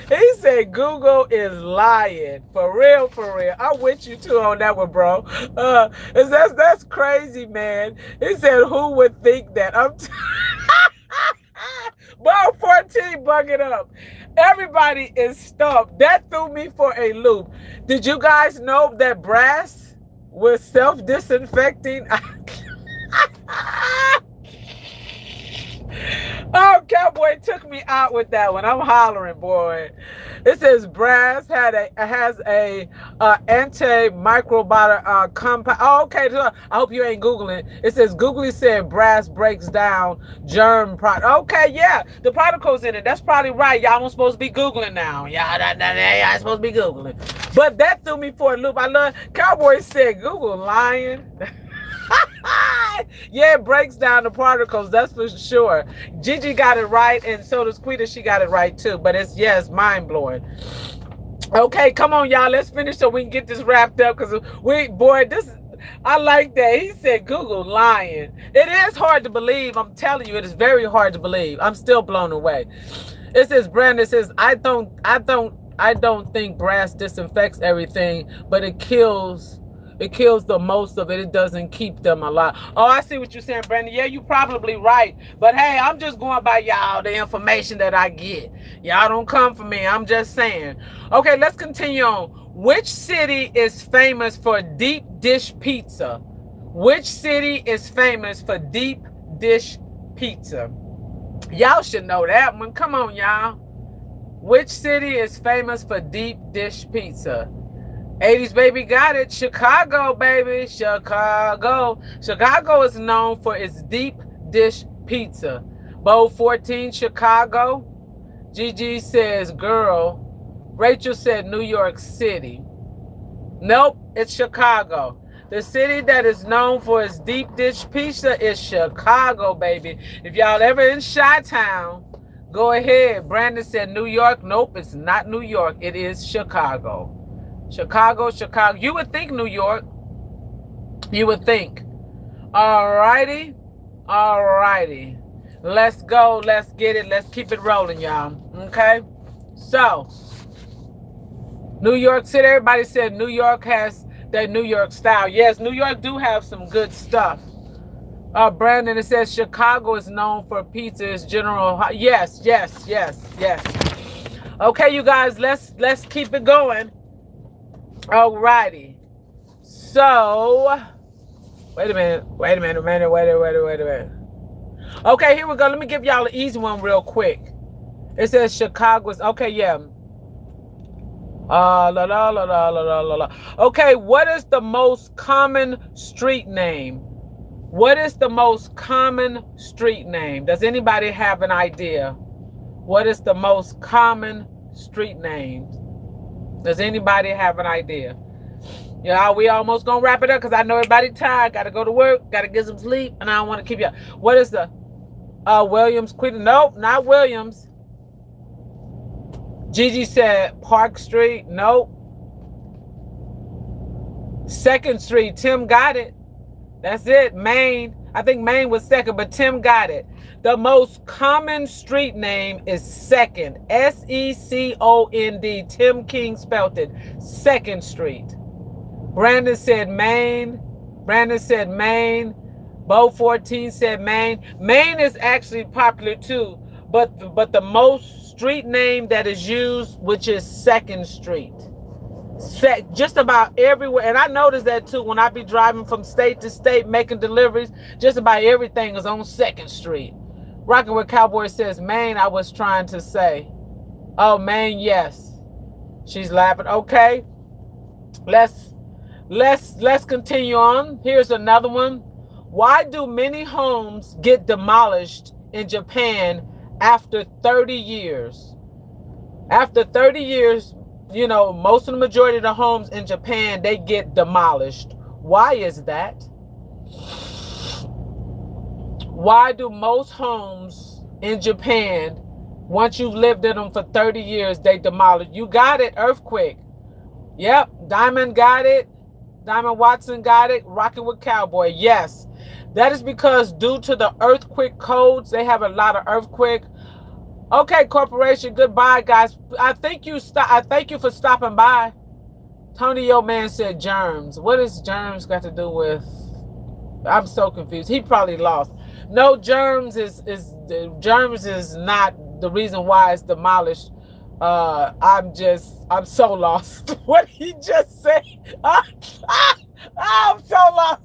he said Google is lying. For real, for real. I'm with you too on that one, bro. That's crazy, man. He said, who would think that? Ball 14 bugging up. Everybody is stumped. That threw me for a loop. Did you guys know that brass was self-disinfecting? Oh, Cowboy took me out with that one. I'm hollering, boy. It says brass has a antimicrobial compound. Oh, okay. I hope you ain't Googling. It says Googly said brass breaks down germ Okay, yeah. The particles in it. That's probably right. Y'all don't supposed to be Googling now. Y'all supposed to be Googling. But that threw me for a loop. I love Cowboy said Google lying. Yeah, it breaks down the particles, that's for sure. Gigi got it right, and so does Quita. She got it right too. But it's mind-blowing. Okay, come on, y'all. Let's finish so we can get this wrapped up. Because I like that. He said Google lying. It is hard to believe. I'm telling you, it is very hard to believe. I'm still blown away. It says, Brandon says, I don't think brass disinfects everything, but it kills the most of it. It doesn't keep them alive. Oh, I see what you're saying, Brandon. Yeah, you're probably right. But hey, I'm just going by y'all, the information that I get. Y'all don't come for me. I'm just saying. Okay, let's continue on. Which city is famous for deep dish pizza? Which city is famous for deep dish pizza? Y'all should know that one. Come on, y'all. Which city is famous for deep dish pizza? 80s baby got it. Chicago, baby. Chicago. Chicago is known for its deep dish pizza. Bowl 14, Chicago. Gigi says, girl. Rachel said New York City. Nope, it's Chicago. The city that is known for its deep dish pizza is Chicago, baby. If y'all ever in Chi-Town, go ahead. Brandon said New York. Nope, it's not New York. It is Chicago. Chicago. You would think New York. You would think. Alrighty. Let's go. Let's get it. Let's keep it rolling, y'all. Okay? So, New York City. Everybody said New York has that New York style. Yes, New York do have some good stuff. Brandon, it says Chicago is known for pizza. It's general. Yes. Okay, you guys. Let's keep it going. Alrighty. So, wait a minute. Okay, here we go. Let me give y'all an easy one real quick. It says Chicago's. Okay, yeah. Okay, what is the most common street name? What is the most common street name? Does anybody have an idea? What is the most common street name? Does anybody have an idea? Yeah, we almost gonna wrap it up because I know everybody tired. Gotta go to work. Gotta get some sleep, and I don't want to keep you. What is the Williams? Nope, not Williams. Gigi said Park Street. Nope. 2nd Street. Tim got it. That's it. Main. I think Main was 2nd, but Tim got it. The most common street name is 2nd. S-E-C-O-N-D. Tim King spelled it. 2nd Street. Brandon said Main. Bo 14 said Main. Main is actually popular too, but the most street name that is used, which is 2nd Street. Just about everywhere. And I noticed that too when I be driving from state to state making deliveries. Just about everything is on 2nd Street. Rocking with Cowboy says Maine. I was trying to say, oh, Maine, yes. She's laughing. Okay, let's continue on. Here's another one. Why do many homes get demolished in Japan after 30 years? After 30 years, you know, most of the majority of the homes in Japan, they get demolished. Why is that? Why do most homes in Japan, once you've lived in them for 30 years, they demolish? You got it, earthquake. Yep, Diamond got it. Diamond Watson got it. Rocking with Cowboy. Yes, that is because due to the earthquake codes, they have a lot of earthquake. Okay, corporation. Goodbye, guys. I thank you for stopping by. Tony, your man said germs. What is germs got to do with? I'm so confused. He probably lost. No, germs is not the reason why it's demolished. I'm so lost. What he just said? I'm so lost.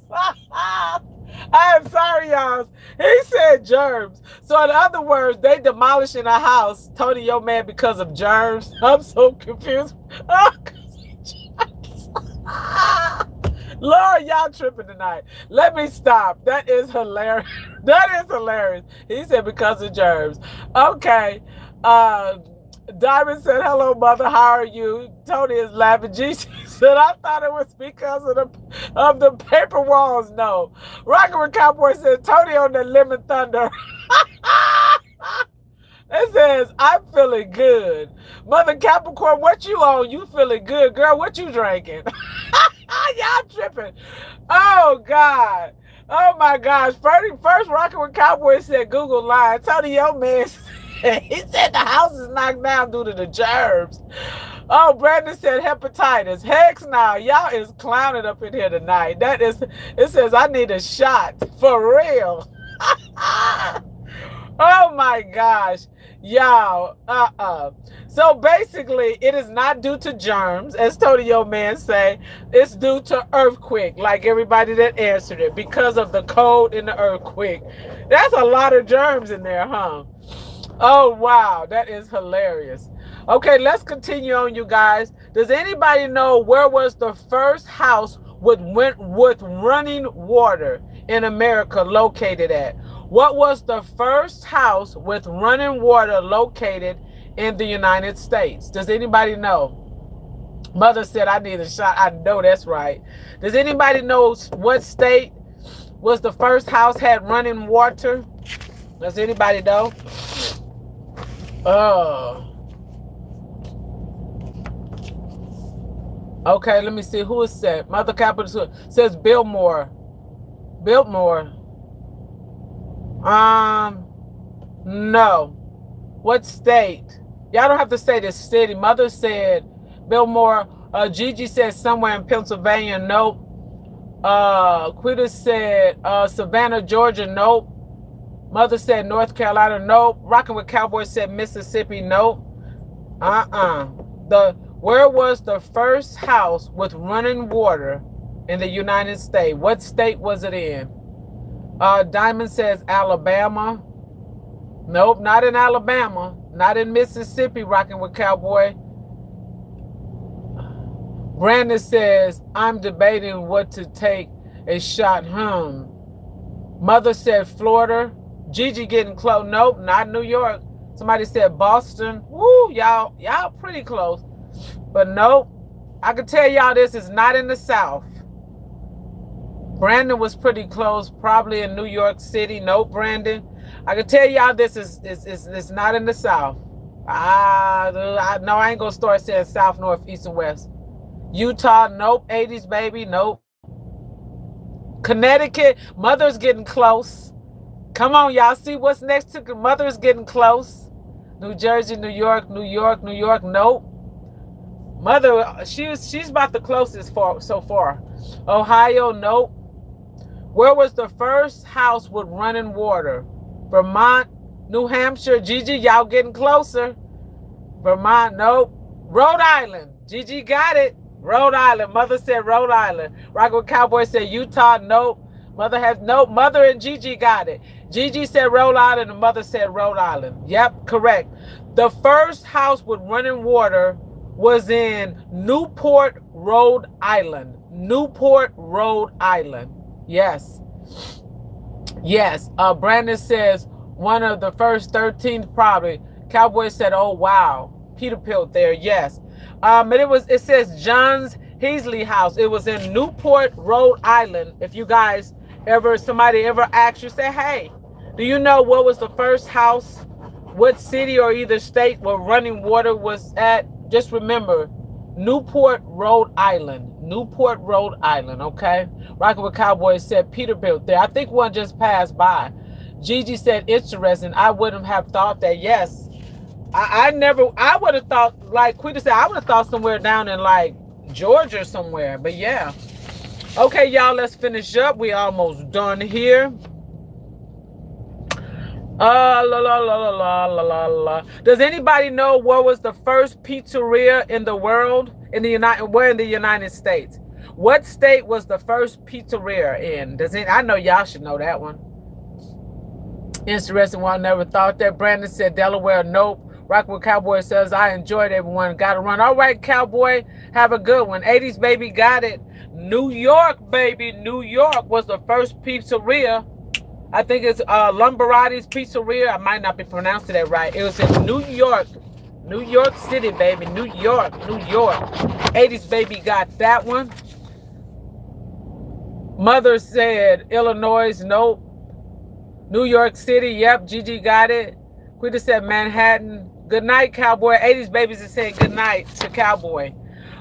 I'm sorry, y'all. He said germs. So in other words, they demolishing a house, Tony, your man, because of germs. I'm so confused. Lord, y'all tripping tonight. Let me stop. That is hilarious. That is hilarious. He said because of germs. Okay. Diamond said, hello, mother. How are you? Tony is laughing. Jesus said, I thought it was because of the paper walls. No. Rockin' with Cowboy said, Tony on the Lemon Thunder. It says, I'm feeling good. Mother Capricorn, what you on? You feeling good. Girl, what you drinking? Y'all tripping. Oh, God. Oh, my gosh. First Rockin' with Cowboy said Google lying. Tony, your man he said the house is knocked down due to the germs. Oh, Brandon said hepatitis. Heck no. Y'all is clowning up in here tonight. It says I need a shot. For real. Oh my gosh. Y'all. So basically, it is not due to germs, as Tony, your man say. It's due to earthquake, like everybody that answered it, because of the code in the earthquake. That's a lot of germs in there, huh? Oh, wow. That is hilarious. Okay, let's continue on, you guys. Does anybody know where was the first house with running water in America located at? What was the first house with running water located in the United States? Does anybody know? Mother said, I need a shot. I know that's right. Does anybody know what state was the first house had running water? Does anybody know? Okay, let me see who is said. Mother Capital says Biltmore. Biltmore. No. What state? Y'all don't have to say the city. Mother said Biltmore. Gigi said somewhere in Pennsylvania. Nope. Quita said Savannah, Georgia. Nope. Mother said North Carolina. Nope. Rockin' with Cowboy said Mississippi. Nope. Where was the first house with running water in the United States? What state was it in? Diamond says Alabama. Nope, not in Alabama. Not in Mississippi, Rockin' with Cowboy. Brandon says, I'm debating what to take a shot. Mother said Florida. Gigi getting close. Nope, not New York. Somebody said Boston. Woo, y'all pretty close. But nope. I can tell y'all this is not in the South. Brandon was pretty close, probably in New York City. Nope, Brandon. I can tell y'all this is not in the South. No, I ain't gonna start saying South, North, East, and West. Utah, nope. 80s, baby, nope. Connecticut, Mother's getting close. Come on, y'all. See what's next to Mother's getting close. New Jersey, New York, New York, New York, nope. Mother, she's about the closest so far. Ohio, nope. Where was the first house with running water? Vermont, New Hampshire. Gigi, y'all getting closer. Vermont, nope. Rhode Island. Gigi got it. Rhode Island. Mother said Rhode Island. Rockin' with Cowboy said Utah, nope. Mother has nope. Mother and Gigi got it. Gigi said Rhode Island and Mother said Rhode Island. Yep, correct. The first house with running water was in Newport, Rhode Island. Newport, Rhode Island. Yes. Yes. Brandon says one of the first 13 probably. Cowboy said, oh, wow. Peter Pilt there. Yes. It says John's Heasley House. It was in Newport, Rhode Island. If you guys somebody ever asked you, say, hey, do you know what was the first house, what city or either state where running water was at? Just remember, Newport, Rhode Island. Newport, Rhode Island, okay? Rockin' with Cowboys said Peterbilt there. I think one just passed by. Gigi said, interesting. I wouldn't have thought that. Yes. I would have thought, like Quita said, I would have thought somewhere down in like Georgia somewhere. But yeah. Okay, y'all, let's finish up. We almost done here. La la la la la la la. Does anybody know what was the first pizzeria in the world? In the United States? What state was the first pizzeria in? I know y'all should know that one. Interesting one. Never thought that. Brandon said Delaware. Nope. Rockwood Cowboy says I enjoyed everyone. Got to run. All right, Cowboy. Have a good one. 80s baby, got it. New York, baby. New York was the first pizzeria. I think it's Lumbarati's Pizzeria. I might not be pronouncing that right. It was in New York. New York City, baby. New York. New York. 80s baby got that one. Mother said Illinois. Nope. New York City. Yep. Gigi got it. Quita said Manhattan. Good night, Cowboy. 80s babies is saying good night to Cowboy.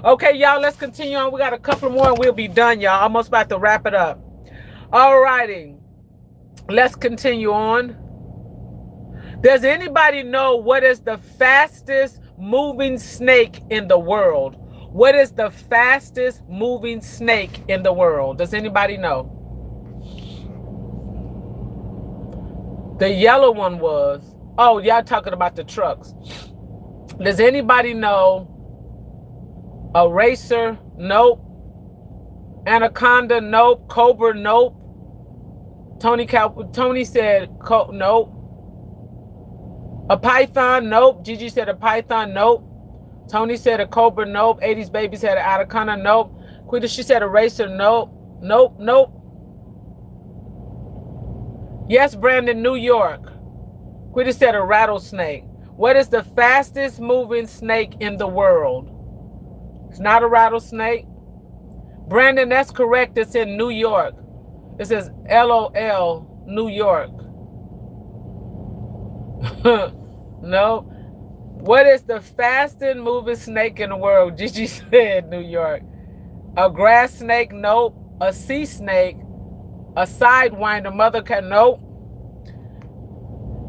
Okay, y'all. Let's continue on. We got a couple more and we'll be done, y'all. Almost about to wrap it up. All righty. Let's continue on. Does anybody know what is the fastest moving snake in the world? What is the fastest moving snake in the world? Does anybody know? The yellow one was. Oh, y'all talking about the trucks. Does anybody know a racer? Nope. Anaconda? Nope. Cobra? Nope. Tony said nope. A python? Nope. Gigi said a python? Nope. Tony said a cobra? Nope. 80s baby said an anaconda? Nope. Quita, she said a racer? Nope. Nope. Nope. Yes, Brandon, New York. Quita said a rattlesnake. What is the fastest moving snake in the world? It's not a rattlesnake. Brandon, that's correct. It's in New York. It says LOL, New York. No. What is the fastest moving snake in the world? Gigi said New York. A grass snake? Nope. A sea snake? A sidewinder? Mother cat? Nope.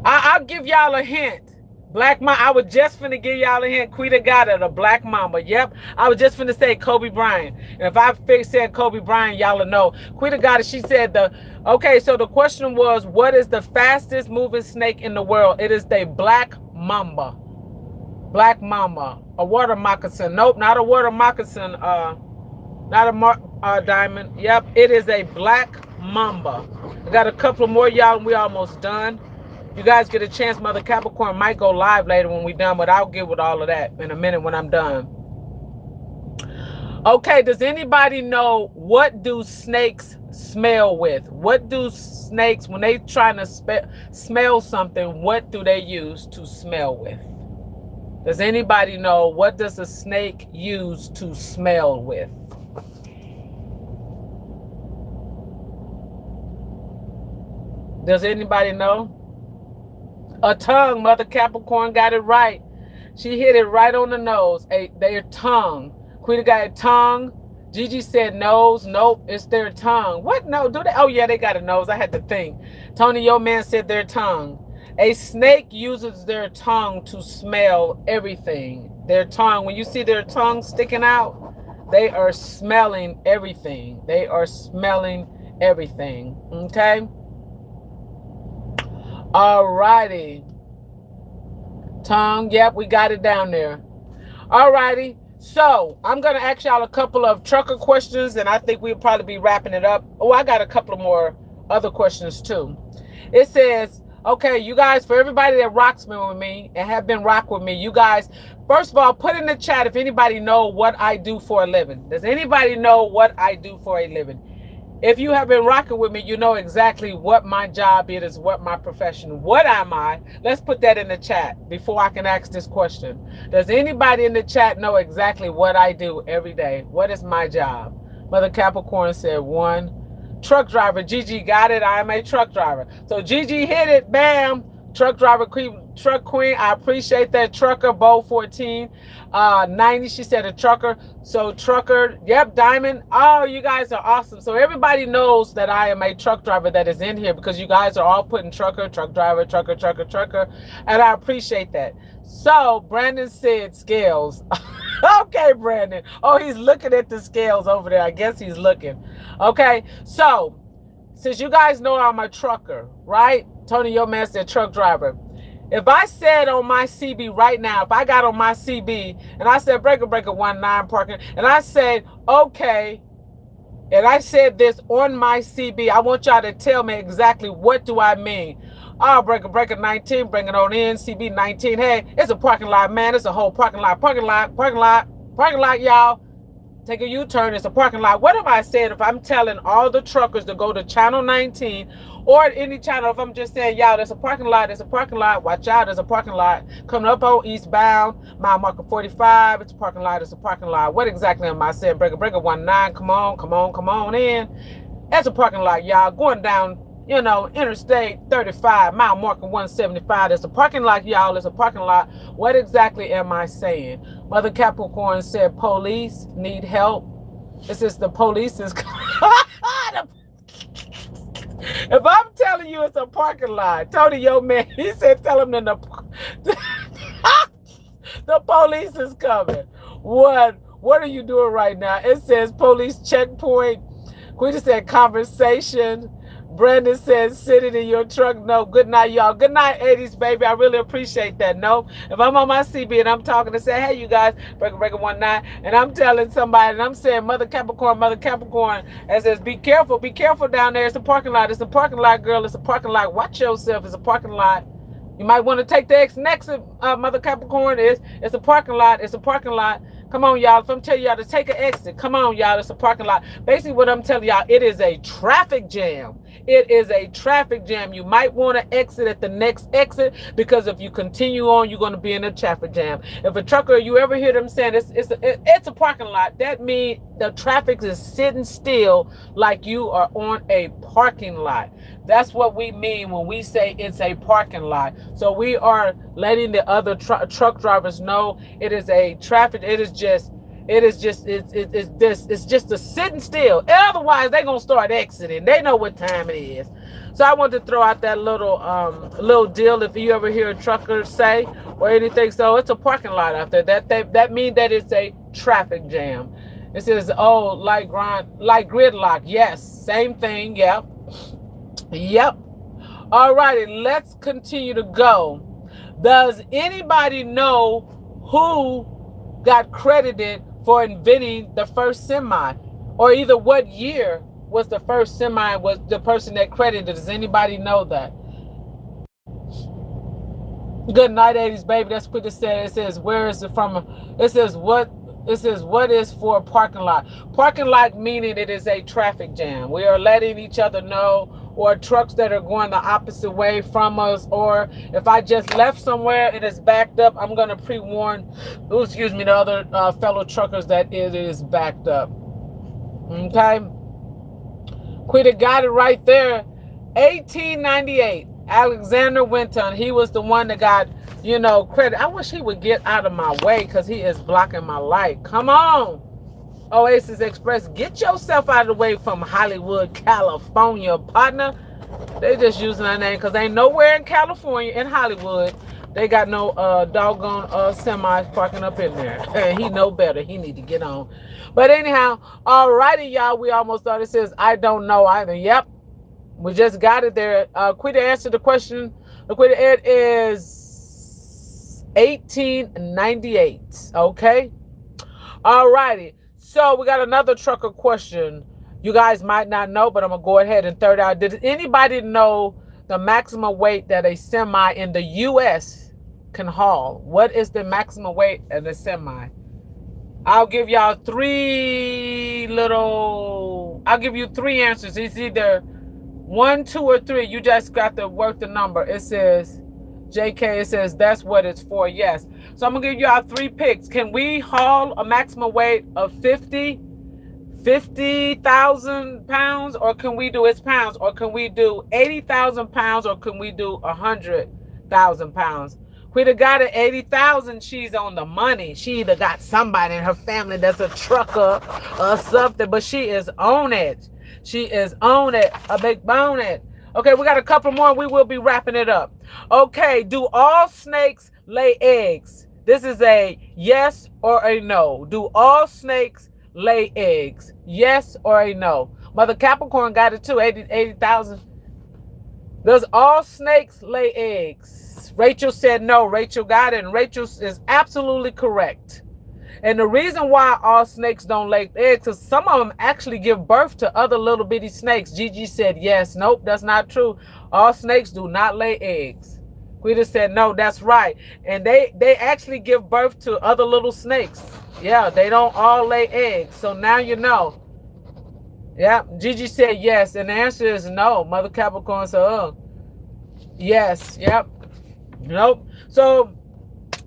I'll give y'all a hint. Black Mamba. I was just finna give y'all a hint. Quita got it. A black mamba. Yep. I was just finna say Kobe Bryant. And if I said Kobe Bryant, y'all will know. Quita got it. She said okay, so the question was, what is the fastest moving snake in the world? It is the black mamba. Black mamba. A water moccasin. Nope, not a water moccasin. Not a diamond. Yep, it is a black mamba. I got a couple more, y'all, and we almost done. You guys get a chance, Mother Capricorn might go live later when we're done, but I'll get with all of that in a minute when I'm done. Okay, does anybody know what do snakes smell with? What do snakes, when they trying to smell something, what do they use to smell with? Does anybody know what does a snake use to smell with? Does anybody know? A tongue. Mother Capricorn got it right. She hit it right on the nose. Their tongue. Quita got a tongue. Gigi said nose. Nope, it's their tongue. What? No, do they? Oh, yeah, they got a nose. I had to think. Tony, your man said their tongue. A snake uses their tongue to smell everything. Their tongue. When you see their tongue sticking out, they are smelling everything. They are smelling everything. Okay? All righty. Tongue. Yep, we got it down there. All righty. So I'm going to ask y'all a couple of trucker questions, and I think we'll probably be wrapping it up. Oh, I got a couple of more other questions too. It says, okay, you guys, for everybody that rocks with me and have been rock with me, you guys, first of all, put in the chat if anybody know what I do for a living. Does anybody know what I do for a living? If you have been rocking with me, you know exactly what my job is, what my profession. What am I? Let's put that in the chat before I can ask this question. Does anybody in the chat know exactly what I do every day? What is my job? Mother Capricorn said one. Truck driver. Gigi got it. I am a truck driver. So Gigi hit it. Bam. Truck driver queen, truck queen. I appreciate that. Trucker Bow 14. 90. She said a trucker. So trucker. Yep. Diamond. Oh, you guys are awesome. So everybody knows that I am a truck driver that is in here because you guys are all putting trucker, truck driver, trucker, trucker, trucker. And I appreciate that. So Brandon said scales. Okay, Brandon. Oh, he's looking at the scales over there. I guess he's looking. Okay. So since you guys know I'm a trucker, right? Tony, your man said truck driver. If I said on my CB right now, if I got on my CB and I said breaker 19 parking, and I said, okay, and I said this on my CB, I want y'all to tell me exactly what do I mean. Oh, breaker 19, bring it on in, CB 19. Hey, it's a parking lot, man. It's a whole parking lot, y'all. Take a U-turn. It's a parking lot. What am I saying if I'm telling all the truckers to go to channel 19 or any channel? If I'm just saying, y'all, there's a parking lot. There's a parking lot. Watch out. There's a parking lot coming up on eastbound. Mile marker 45. It's a parking lot. It's a parking lot. What exactly am I saying? Breaker 19. Come on in. It's a parking lot, y'all. Going down, you know, Interstate 35, mile marker 175. There's a parking lot, y'all. There's a parking lot. What exactly am I saying? Mother Capricorn said police need help. This is the police is. If I'm telling you it's a parking lot, Tony, your man, he said tell him the police is coming. What are you doing right now? It says police checkpoint. Quita said conversation. Brandon says sitting in your truck. No, good night, y'all. Good night, 80s, baby. I really appreciate that. No, if I'm on my CB and I'm talking to say, hey, you guys, breaker 19, and I'm telling somebody and I'm saying Mother Capricorn, and says, be careful down there. It's a parking lot. It's a parking lot, girl. It's a parking lot. Watch yourself. It's a parking lot. You might want to take the next Mother Capricorn. It's a parking lot. It's a parking lot. Come on, y'all. If I'm telling y'all to take an exit, come on, y'all. It's a parking lot. Basically, what I'm telling y'all, it is a traffic jam. It is a traffic jam. You might want to exit at the next exit because if you continue on, you're going to be in a traffic jam. If a trucker, you ever hear them saying it's a parking lot, that means the traffic is sitting still like you are on a parking lot. That's what we mean when we say it's a parking lot. So we are letting the other truck drivers know it is a traffic. It's just a sitting still. Otherwise, they're gonna start exiting. They know what time it is. So I want to throw out that little deal. If you ever hear a trucker say or anything, so it's a parking lot out there. That means that it's a traffic jam. It says, oh, like gridlock. Yes, same thing. Yep. All righty, let's continue to go. Does anybody know who got credited for inventing the first semi? Or either what year was the first semi was the person that credited? Does anybody know that? Good night, 80s, baby. That's what it says. It says, where is it from? It says, what is for a parking lot? Parking lot meaning it is a traffic jam. We are letting each other know, or trucks that are going the opposite way from us, or if I just left somewhere and it's backed up, I'm going to pre-warn, the other fellow truckers that it is backed up. Okay? Quita got it right there. 1898, Alexander Winton, he was the one that got, credit. I wish he would get out of my way because he is blocking my light. Come on. Oasis Express, get yourself out of the way from Hollywood, California, partner. They just using our name because ain't nowhere in California, in Hollywood, they got no doggone semis parking up in there. He know better. He need to get on. But anyhow, alrighty, y'all. We almost thought it says, I don't know either. Yep. We just got it there. Quita answered the question. Quita, it is 1898. Okay. Alrighty. So we got another trucker question. You guys might not know, but I'm going to go ahead and throw it out. Did anybody know the maximum weight that a semi in the U.S. can haul? What is the maximum weight of a semi? I'll give y'all three little I'll give you three answers. It's either 1, 2, or 3. You just got to work the number. It says, JK, it says that's what it's for. Yes. So I'm going to give you our 3 picks. Can we haul a maximum weight of 50,000 pounds, or can we do it's pounds, or can we do 80,000 pounds, or can we do 100,000 pounds? We the got at 80,000. She's on the money. She either got somebody in her family that's a trucker or something, but she is on it. She is on it. A big bonnet. Okay, we got a couple more. We will be wrapping it up. Okay, do all snakes lay eggs? This is a yes or a no. Do all snakes lay eggs? Yes or a no? Mother Capricorn got it too. 80,000. Does all snakes lay eggs? Rachel said no. Rachel got it, and Rachel is absolutely correct. And the reason why all snakes don't lay eggs is some of them actually give birth to other little bitty snakes. Gigi said yes. Nope, that's not true. All snakes do not lay eggs. Quita said no, that's right. And they actually give birth to other little snakes. Yeah, they don't all lay eggs. So now you know. Yeah, Gigi said yes. And the answer is no. Mother Capricorn said, yes. Yep. Nope. So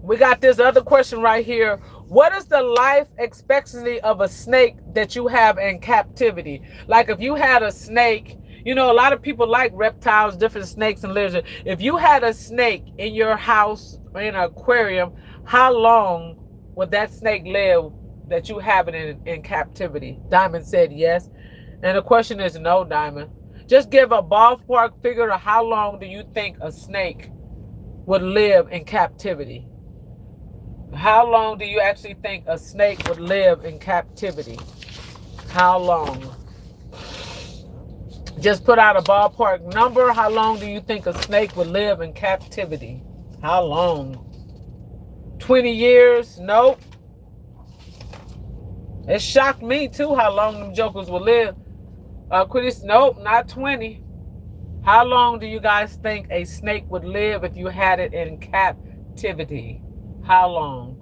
we got this other question right here. What is the life expectancy of a snake that you have in captivity? Like if you had a snake, you know, a lot of people like reptiles, different snakes and lizards. If you had a snake in your house or in an aquarium, how long would that snake live that you have it in captivity? Diamond said yes. And the question is no, Diamond. Just give a ballpark figure of how long do you think a snake would live in captivity? How long do you actually think a snake would live in captivity? How long? Just put out a ballpark number. How long do you think a snake would live in captivity? How long? 20 years? Nope. It shocked me too how long them jokers would live. Nope, not 20. How long do you guys think a snake would live if you had it in captivity? How long?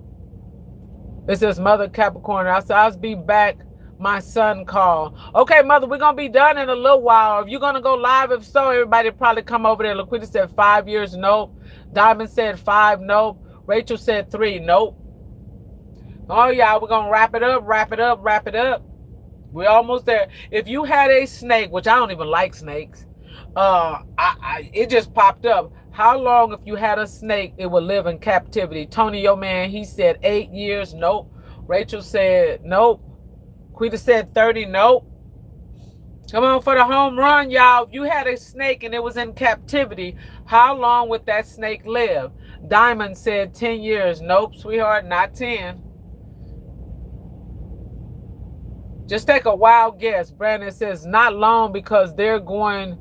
This is Mother Capricorn. I said, I'll be back. My son called. Okay, Mother, we're going to be done in a little while. If you're going to go live, if so, everybody probably come over there. Laquita said 5 years. Nope. Diamond said 5. Nope. Rachel said 3. Nope. Oh, y'all, we're going to wrap it up, wrap it up, wrap it up. We're almost there. If you had a snake, which I don't even like snakes, it just popped up. How long, if you had a snake, it would live in captivity? Tony, yo man, he said 8 years. Nope. Rachel said nope. Quita said 30. Nope. Come on for the home run, y'all. If you had a snake and it was in captivity, how long would that snake live? Diamond said 10 years. Nope, sweetheart, not 10. Just take a wild guess. Brandon says not long because they're going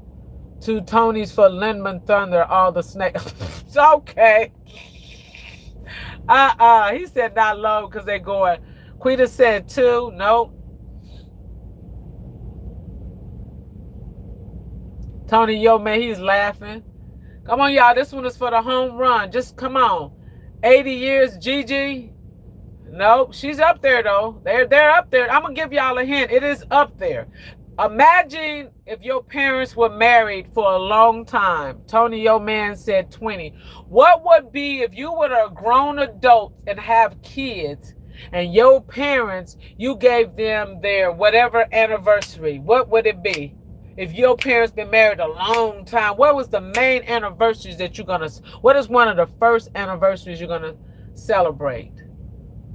to Tony's for Lindman Thunder, all the snakes. It's okay. He said not low because they're going. Quita said 2. Nope. Tony, yo, man, he's laughing. Come on, y'all. This one is for the home run. Just come on. 80 years, Gigi. Nope. She's up there, though. They're up there. I'm going to give y'all a hint. It is up there. Imagine if your parents were married for a long time. Tony, your man, said 20. What would be if you were a grown adult and have kids and your parents, you gave them their whatever anniversary? What would it be? If your parents been married a long time, what was the main anniversaries that you're going to, what is one of the first anniversaries you're going to celebrate?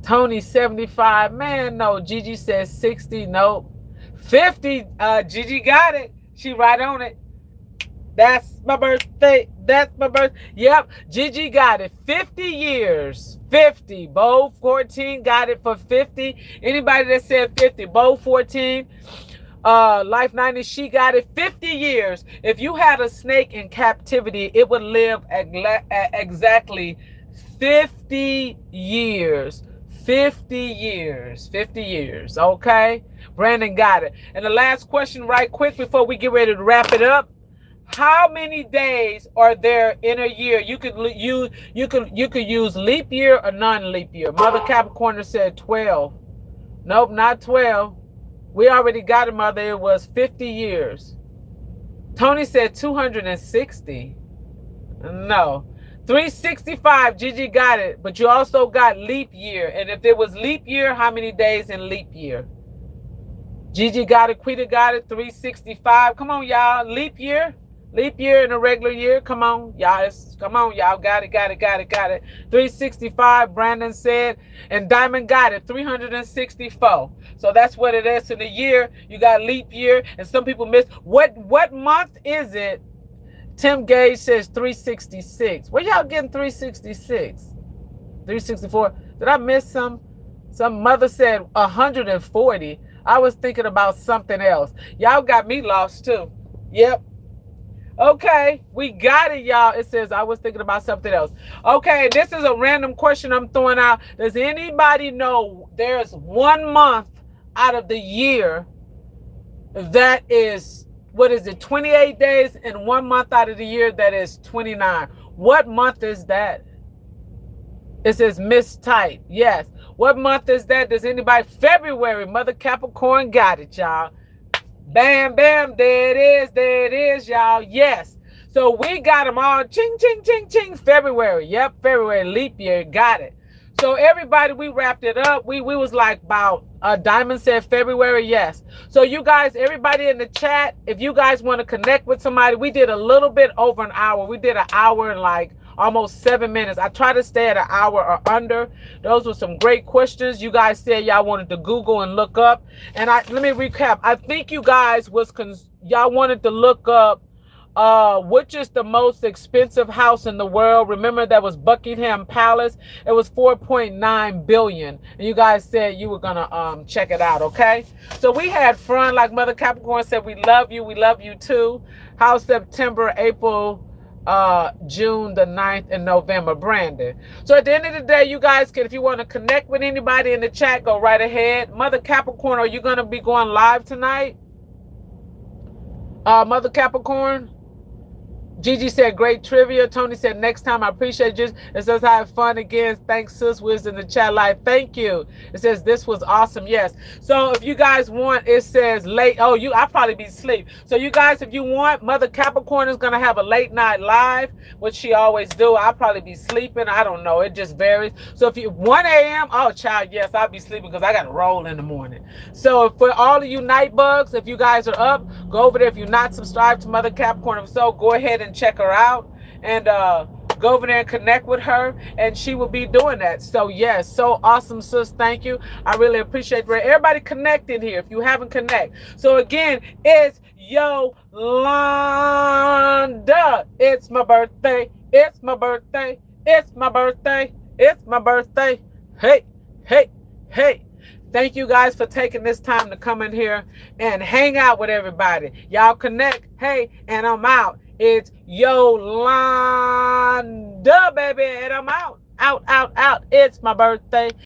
Tony, 75. Man, no. Gigi says 60. Nope. 50. Gigi got it. She right on it. That's my birthday. That's my birthday. Yep. Gigi got it. 50 years. 50. Bo 14 got it for 50. Anybody that said 50. Bo 14. Life 90. She got it. 50 years. If you had a snake in captivity, it would live exactly 50 years. 50 years. 50 years. Okay. Brandon got it. And the last question right quick before we get ready to wrap it up. How many days are there in a year? You could use leap year or non-leap year. Mother Capricorn said 12. Nope, not 12. We already got it, mother. It was 50 years. Tony said 260. No. 365, Gigi got it. But you also got leap year. And if it was leap year, how many days in leap year? Gigi got it. Quita got it. 365. Come on, y'all. Leap year. Leap year in a regular year. Come on, y'all. Come on, y'all. Got it. 365, Brandon said. And Diamond got it. 364. So that's what it is in the year. You got leap year. And some people miss. What month is it? Tim Gage says 366. Where y'all getting 366? 364. Did I miss some? Some mother said 140. I was thinking about something else. Y'all got me lost too. Yep. Okay, we got it, y'all. It says I was thinking about something else. Okay, this is a random question I'm throwing out. Does anybody know there's 1 month out of the year that is, what is it, 28 days, and 1 month out of the year that is 29? What month is that? It says mistype. Yes. What month is that? Does anybody? February. Mother Capricorn got it, y'all. Bam, bam. There it is, y'all. Yes. So we got them all. Ching, ching, ching, ching. February. Yep, February. Leap year. Got it. So everybody, we wrapped it up. We was like about, Diamond said February. Yes. So you guys, everybody in the chat, if you guys want to connect with somebody, we did a little bit over an hour. We did an hour and like almost 7 minutes. I try to stay at an hour or under. Those were some great questions. You guys said y'all wanted to Google and look up. And let me recap. I think you guys y'all wanted to look up which is the most expensive house in the world. Remember, that was Buckingham Palace. It was 4.9 billion. And you guys said you were gonna check it out. Okay, so we had fun. Like Mother Capricorn said, we love you too. House September, April, June the 9th, and November. Brandon. So at the end of the day, you guys can, if you want to connect with anybody in the chat, go right ahead. Mother Capricorn, are you going to be going live tonight? Mother Capricorn? Gigi said, great trivia. Tony said, next time, I appreciate you. It says, I have fun again. Thanks, sis. Was in the chat live. Thank you. It says, this was awesome. Yes. So if you guys want, it says late. Oh, I'll probably be asleep. So you guys, if you want, Mother Capricorn is going to have a late night live, which she always do. I'll probably be sleeping. I don't know. It just varies. So if you, 1 a.m., oh, child, yes, I'll be sleeping because I got to roll in the morning. So for all of you night bugs, if you guys are up, go over there. If you're not subscribed to Mother Capricorn, if so, go ahead and check her out and go over there and connect with her, and she will be doing that. So yes, so awesome, sis. Thank you. I really appreciate it. Everybody connecting here if you haven't connected. So again, it's Yolanda. It's my birthday. It's my birthday. It's my birthday. It's my birthday. Hey, hey, hey. Thank you guys for taking this time to come in here and hang out with everybody. Y'all connect. Hey, and I'm out. It's Yolanda, baby, and I'm out. Out. It's my birthday.